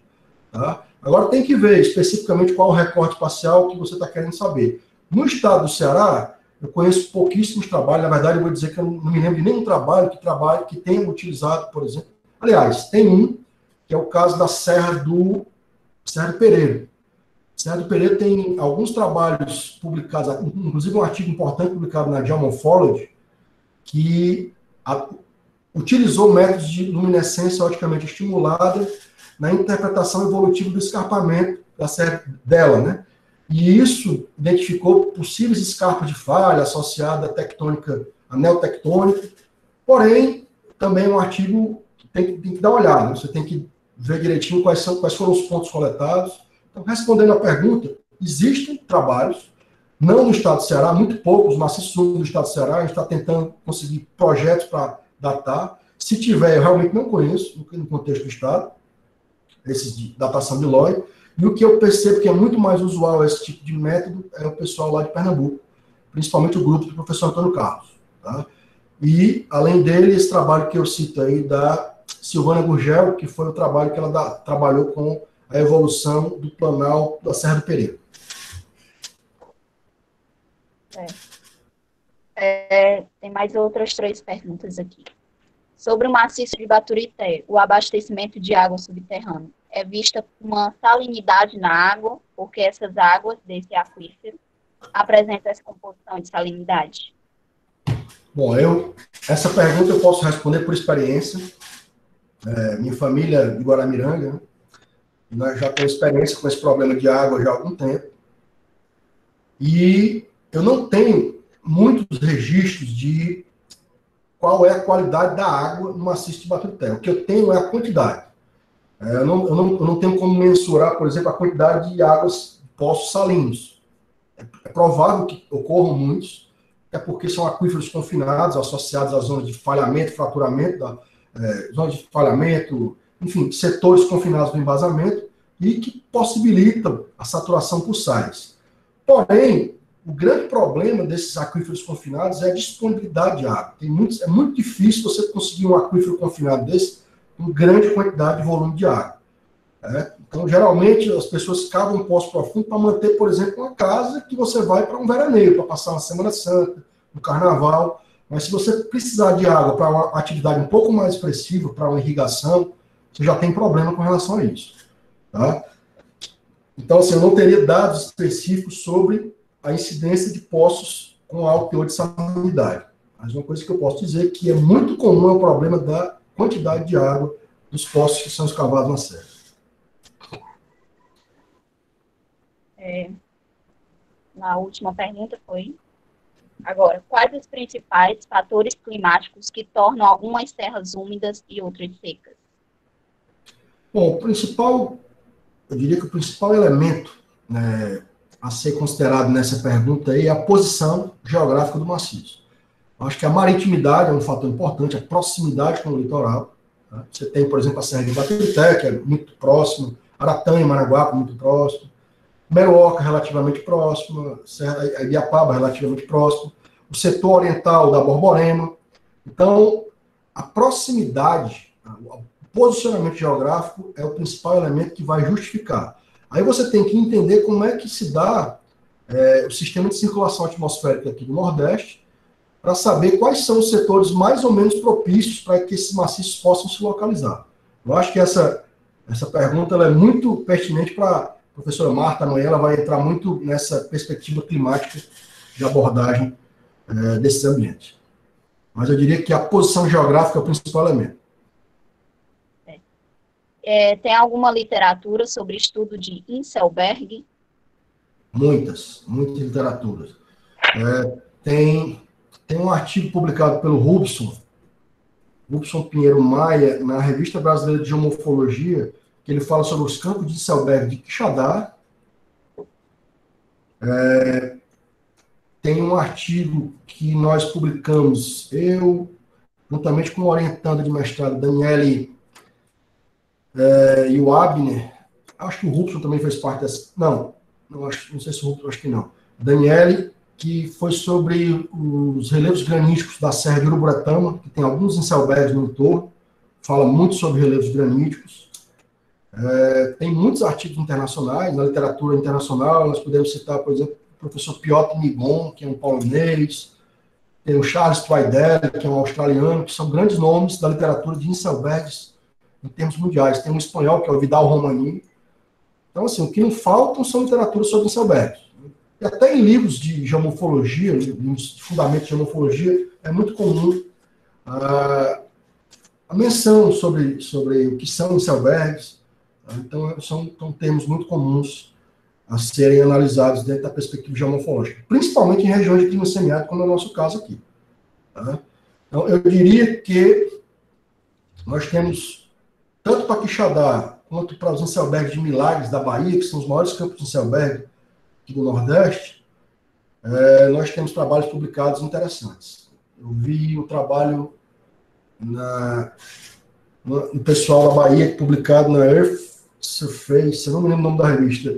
Tá? Agora tem que ver especificamente qual o recorte espacial que você está querendo saber. No estado do Ceará, eu conheço pouquíssimos trabalhos, na verdade eu vou dizer que eu não me lembro de nenhum trabalho que tenha utilizado, por exemplo. Aliás, tem um, que é o caso da Serra do Pereira. Serra do Pereira tem alguns trabalhos publicados, inclusive um artigo importante publicado na Geomorphology, que utilizou métodos de luminescência oticamente estimulada na interpretação evolutiva do escarpamento da série dela, né? E isso identificou possíveis escarpas de falha associada à tectônica, à neotectônica, porém, também é um artigo que tem que dar uma olhada, você tem que ver direitinho quais foram os pontos coletados. Então, respondendo à pergunta, existem trabalhos, não no estado do Ceará, muito poucos, os maciços úmidos do estado do Ceará, a gente está tentando conseguir projetos para datar. Se tiver, eu realmente não conheço, no contexto do estado, esses de datação de LOI, e o que eu percebo que é muito mais usual esse tipo de método é o pessoal lá de Pernambuco, principalmente o grupo do professor Antônio Carlos. Tá? E, além dele, esse trabalho que eu cito aí da Silvana Gurgel, que foi o trabalho que ela trabalhou com a evolução do planal da Serra do Pereira. Tem mais outras 3 perguntas aqui. Sobre o maciço de Baturité, o abastecimento de água subterrânea é vista uma salinidade na água, porque essas águas desse aquífero apresentam essa composição de salinidade? Bom, essa pergunta eu posso responder por experiência. Minha família de Guaramiranga, né? Nós já temos experiência com esse problema de água já há algum tempo. E eu não tenho muitos registros de qual é a qualidade da água no maciço de Baturité. O que eu tenho é a quantidade. Eu não tenho como mensurar, por exemplo, a quantidade de águas de poços salinos. É provável que ocorram muitos, é porque são aquíferos confinados, associados às zonas de falhamento, fraturamento, zonas de falhamento, enfim, setores confinados do embasamento, e que possibilitam a saturação por sais. Porém, o grande problema desses aquíferos confinados é a disponibilidade de água. É muito difícil você conseguir um aquífero confinado desse com grande quantidade de volume de água. Então, geralmente, as pessoas cavam um poço profundo para manter, por exemplo, uma casa que você vai para um veraneio, para passar uma Semana Santa, um carnaval. Mas se você precisar de água para uma atividade um pouco mais expressiva, para uma irrigação, você já tem problema com relação a isso. Tá? Então, assim, eu não teria dados específicos sobre a incidência de poços com alto teor de salinidade. Mas uma coisa que eu posso dizer é que é muito comum o problema da quantidade de água dos poços que são escavados na serra. Na última pergunta foi... Agora, quais os principais fatores climáticos que tornam algumas serras úmidas e outras secas? Bom, eu diria que o principal elemento, né, a ser considerado nessa pergunta aí é a posição geográfica do maciço. Eu acho que a maritimidade é um fator importante, a proximidade com o litoral. Tá? Você tem, por exemplo, a Serra de Baturité, que é muito próximo, Aratanha e Maraguape, muito próximo, Meroca, relativamente próxima, Serra Ibiapaba, relativamente próximo, o setor oriental da Borborema. Então, a proximidade, o posicionamento geográfico é o principal elemento que vai justificar. Aí você tem que entender como é que se dá o sistema de circulação atmosférica aqui do Nordeste, para saber quais são os setores mais ou menos propícios para que esses maciços possam se localizar. Eu acho que essa pergunta ela é muito pertinente para a professora Marta. Amanhã ela vai entrar muito nessa perspectiva climática de abordagem desses ambientes. Mas eu diria que a posição geográfica é o principal elemento. Tem alguma literatura sobre estudo de Inselberg? Muitas literaturas. Tem um artigo publicado pelo Rubson, Rubson Pinheiro Maia, na Revista Brasileira de Geomorfologia, que ele fala sobre os campos de Inselberg de Quixadá. Tem um artigo que nós publicamos, eu, juntamente com o orientando de mestrado, Daniele e o Abner, acho que o Rubson também fez parte dessa. Não sei se o Rubson, acho que não. Daniele, que foi sobre os relevos graníticos da Serra de Uruburetama, que tem alguns inselbergs no entorno, fala muito sobre relevos graníticos. Tem muitos artigos internacionais, na literatura internacional, nós podemos citar, por exemplo, o professor Piotr Nigon, que é um polonês, tem o Charles Twidell, que é um australiano, que são grandes nomes da literatura de inselbergs em termos mundiais. Tem um espanhol, que é o Vidal Romaní. Então, assim, o que não faltam são literaturas sobre inselbergs. E até em livros de geomorfologia, livros de fundamento de geomorfologia, é muito comum a menção sobre o que são inselbergs. Então, são termos muito comuns a serem analisados dentro da perspectiva geomorfológica, principalmente em regiões de clima semiárido, como é o nosso caso aqui. Tá? Então, eu diria que nós temos, tanto para Quixadá, quanto para os inselbergs de Milagres, da Bahia, que são os maiores campos de inselberg aqui do Nordeste, nós temos trabalhos publicados interessantes. Eu vi um trabalho no pessoal da Bahia, publicado na Earth Surface, eu não me lembro o nome da revista,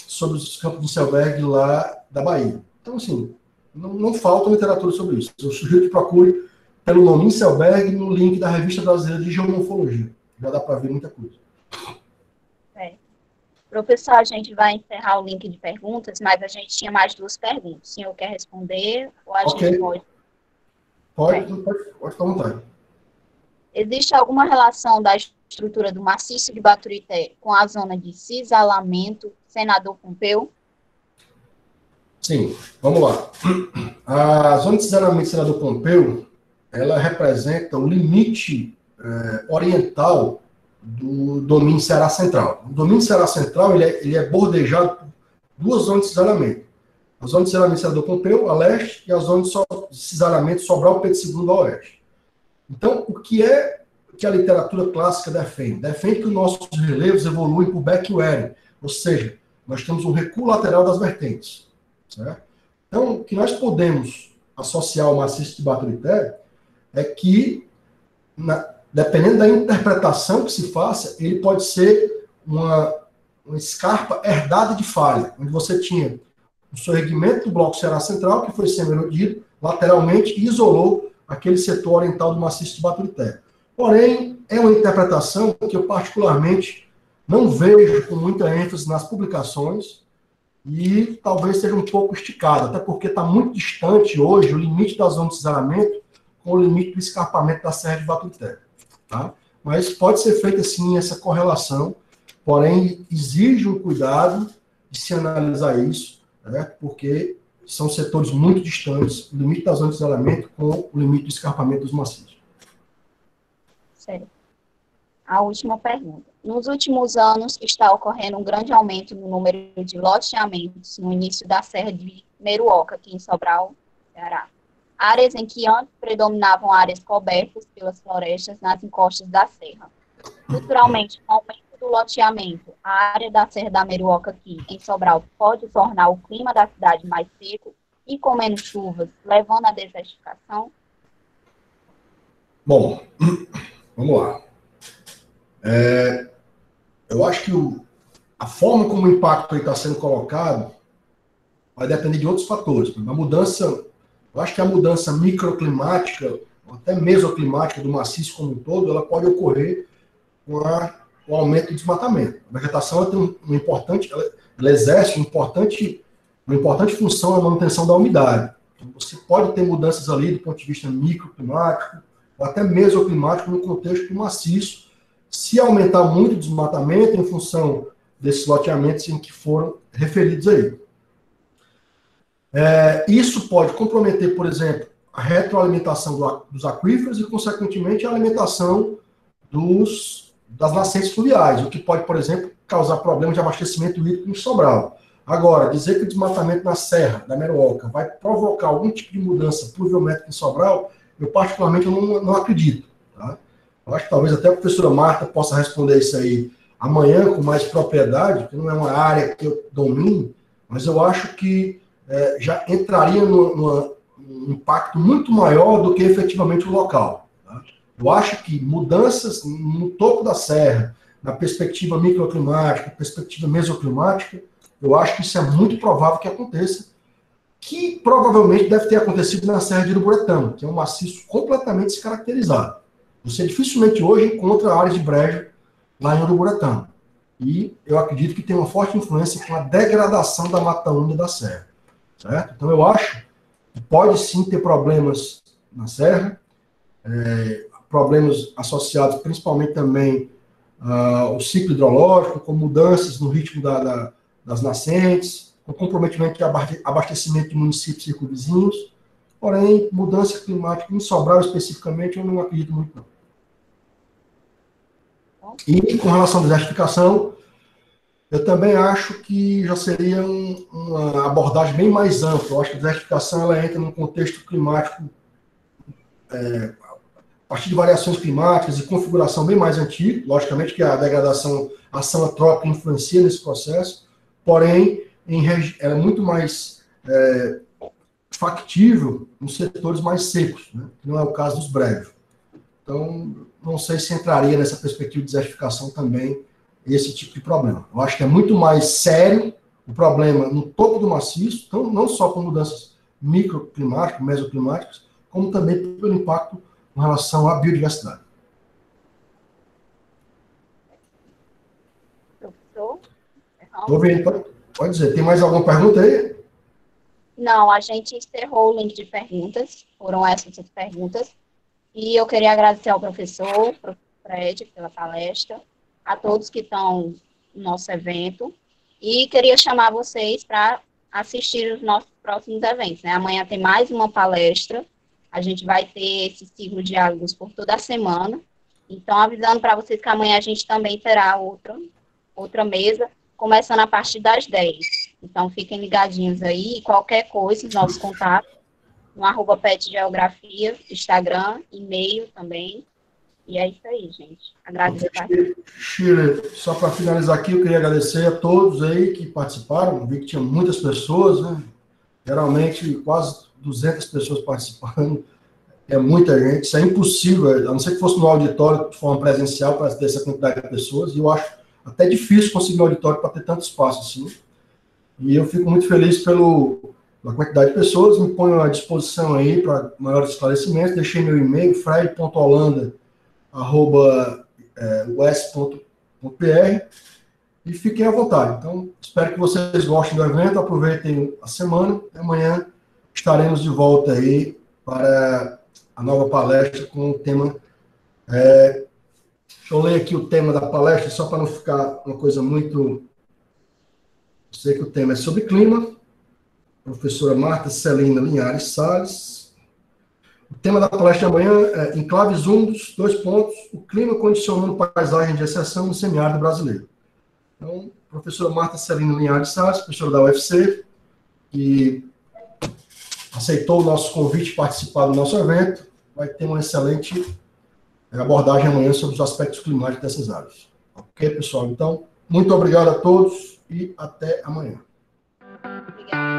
sobre os campos de inselberg lá da Bahia. Então, assim, não falta literatura sobre isso. Eu sugiro que procure pelo nome Inselberg no link da Revista Brasileira de Geomorfologia. Já dá para ver muita coisa. Professor, a gente vai encerrar o link de perguntas, mas a gente tinha mais 2 perguntas. O senhor quer responder ou a gente pode? Pode ficar à vontade. Existe alguma relação da estrutura do maciço de Baturité com a zona de cisalamento Senador Pompeu? Sim, vamos lá. A zona de cisalamento Senador Pompeu, ela representa o limite oriental do domínio Ceará Central. O domínio Ceará Central ele é bordejado por 2 zonas de cisalamento. A zona de cisalamento Senador Pompeu, a leste, e a zona de cisalamento Sobral Pedro II, a oeste. Então, o que a literatura clássica defende? Defende que os nossos relevos evoluem por back-wearing, ou seja, nós temos um recuo lateral das vertentes. Certo? Então, o que nós podemos associar ao maciço de Baturité é que, dependendo da interpretação que se faça, ele pode ser uma escarpa herdada de falha, onde você tinha o sorregimento do bloco Ceará Central, que foi semi-erodido lateralmente e isolou aquele setor oriental do maciço de Baturité. Porém, é uma interpretação que eu particularmente não vejo com muita ênfase nas publicações e talvez seja um pouco esticada, até porque está muito distante hoje o limite da zona de cisalamento com o limite do escarpamento da Serra de Baturité. Tá? Mas pode ser feita, sim, essa correlação, porém, exige um cuidado de se analisar isso, né? Porque são setores muito distantes, o limite da zona de cisalamento com o limite do escarpamento dos maciços. Certo. A última pergunta. Nos últimos anos, está ocorrendo um grande aumento no número de loteamentos no início da Serra de Meruoca, aqui em Sobral, Ceará. Áreas em que antes predominavam áreas cobertas pelas florestas nas encostas da serra. Naturalmente, com o aumento do loteamento, a área da Serra da Meruoca aqui em Sobral pode tornar o clima da cidade mais seco e com menos chuvas, levando à desertificação? Bom, vamos lá. Eu acho que a forma como o impacto está sendo colocado vai depender de outros fatores. Eu acho que a mudança microclimática, ou até mesoclimática do maciço como um todo, ela pode ocorrer com o aumento do desmatamento. A vegetação tem ela exerce uma importante função na manutenção da umidade. Então, você pode ter mudanças ali do ponto de vista microclimático, ou até mesoclimático no contexto do maciço, se aumentar muito o desmatamento em função desses loteamentos em que foram referidos aí. Isso pode comprometer, por exemplo, a retroalimentação dos aquíferos e, consequentemente, a alimentação das nascentes fluviais, o que pode, por exemplo, causar problemas de abastecimento hídrico em Sobral. Agora, dizer que o desmatamento na Serra da Meruoca vai provocar algum tipo de mudança pluviométrica em Sobral, eu particularmente não acredito. Tá? Eu acho que talvez até a professora Marta possa responder isso aí amanhã com mais propriedade, que não é uma área que eu domino, mas eu acho que já entraria num impacto muito maior do que efetivamente o local. Tá? Eu acho que mudanças no topo da serra, na perspectiva microclimática, perspectiva mesoclimática, eu acho que isso é muito provável que aconteça, que provavelmente deve ter acontecido na Serra de Uruburetama, que é um maciço completamente descaracterizado. Você dificilmente hoje encontra áreas de brejo lá em Uruburetama. E eu acredito que tem uma forte influência com a degradação da mata úmida da serra. Certo? Então eu acho que pode sim ter problemas na serra, problemas associados principalmente também ao ciclo hidrológico, com mudanças no ritmo das nascentes, com comprometimento de abastecimento de municípios circunvizinhos. Porém, mudança climática em Sobral especificamente, eu não acredito muito, não. E com relação à desertificação, eu também acho que já seria uma abordagem bem mais ampla. Eu acho que a desertificação ela entra num contexto climático, a partir de variações climáticas e configuração bem mais antiga. Logicamente que a degradação, a ação antrópica influencia nesse processo, porém, é muito mais factível nos setores mais secos, né? Que não é o caso dos brejos. Então, não sei se entraria nessa perspectiva de desertificação também esse tipo de problema. Eu acho que é muito mais sério o problema no topo do maciço, então, não só com mudanças microclimáticas, mesoclimáticas, como também pelo impacto com relação à biodiversidade. Professor? Estou ouvindo, pode dizer. Tem mais alguma pergunta aí? Não, a gente encerrou o link de perguntas, foram essas as perguntas. E eu queria agradecer ao professor Fred pela palestra, a todos que estão no nosso evento, e queria chamar vocês para assistir os nossos próximos eventos. Né? Amanhã tem mais uma palestra, a gente vai ter esse ciclo de diálogos por toda a semana, então avisando para vocês que amanhã a gente também terá outra mesa, começando a partir das 10. Então fiquem ligadinhos aí, qualquer coisa, os nossos contatos, no @petgeografia, Instagram, e-mail também. E é isso aí, gente. Agradeço. Shirley, só para finalizar aqui, eu queria agradecer a todos aí que participaram. Vi que tinha muitas pessoas, né? Geralmente quase 200 pessoas participando. É muita gente. Isso é impossível, a não ser que fosse no auditório de forma presencial para ter essa quantidade de pessoas. E eu acho até difícil conseguir um auditório para ter tanto espaço assim. E eu fico muito feliz pela quantidade de pessoas, me ponho à disposição aí para maiores esclarecimentos. Deixei meu e-mail, fred.holanda@us.pr, e fiquem à vontade. Então, espero que vocês gostem do evento, aproveitem a semana. Amanhã estaremos de volta aí para a nova palestra com o tema... deixa eu ler aqui o tema da palestra, só para não ficar uma coisa muito... Eu sei que o tema é sobre clima. Professora Marta Celina Linhares Salles. O tema da palestra de amanhã é Enclaves Úmidos, o clima condicionando paisagem de exceção no semiárido brasileiro. Então, professora Marta Celina Linhares Salles, professora da UFC, que aceitou o nosso convite de participar do nosso evento, vai ter uma excelente abordagem amanhã sobre os aspectos climáticos dessas áreas. Ok, pessoal? Então, muito obrigado a todos e até amanhã. Obrigada.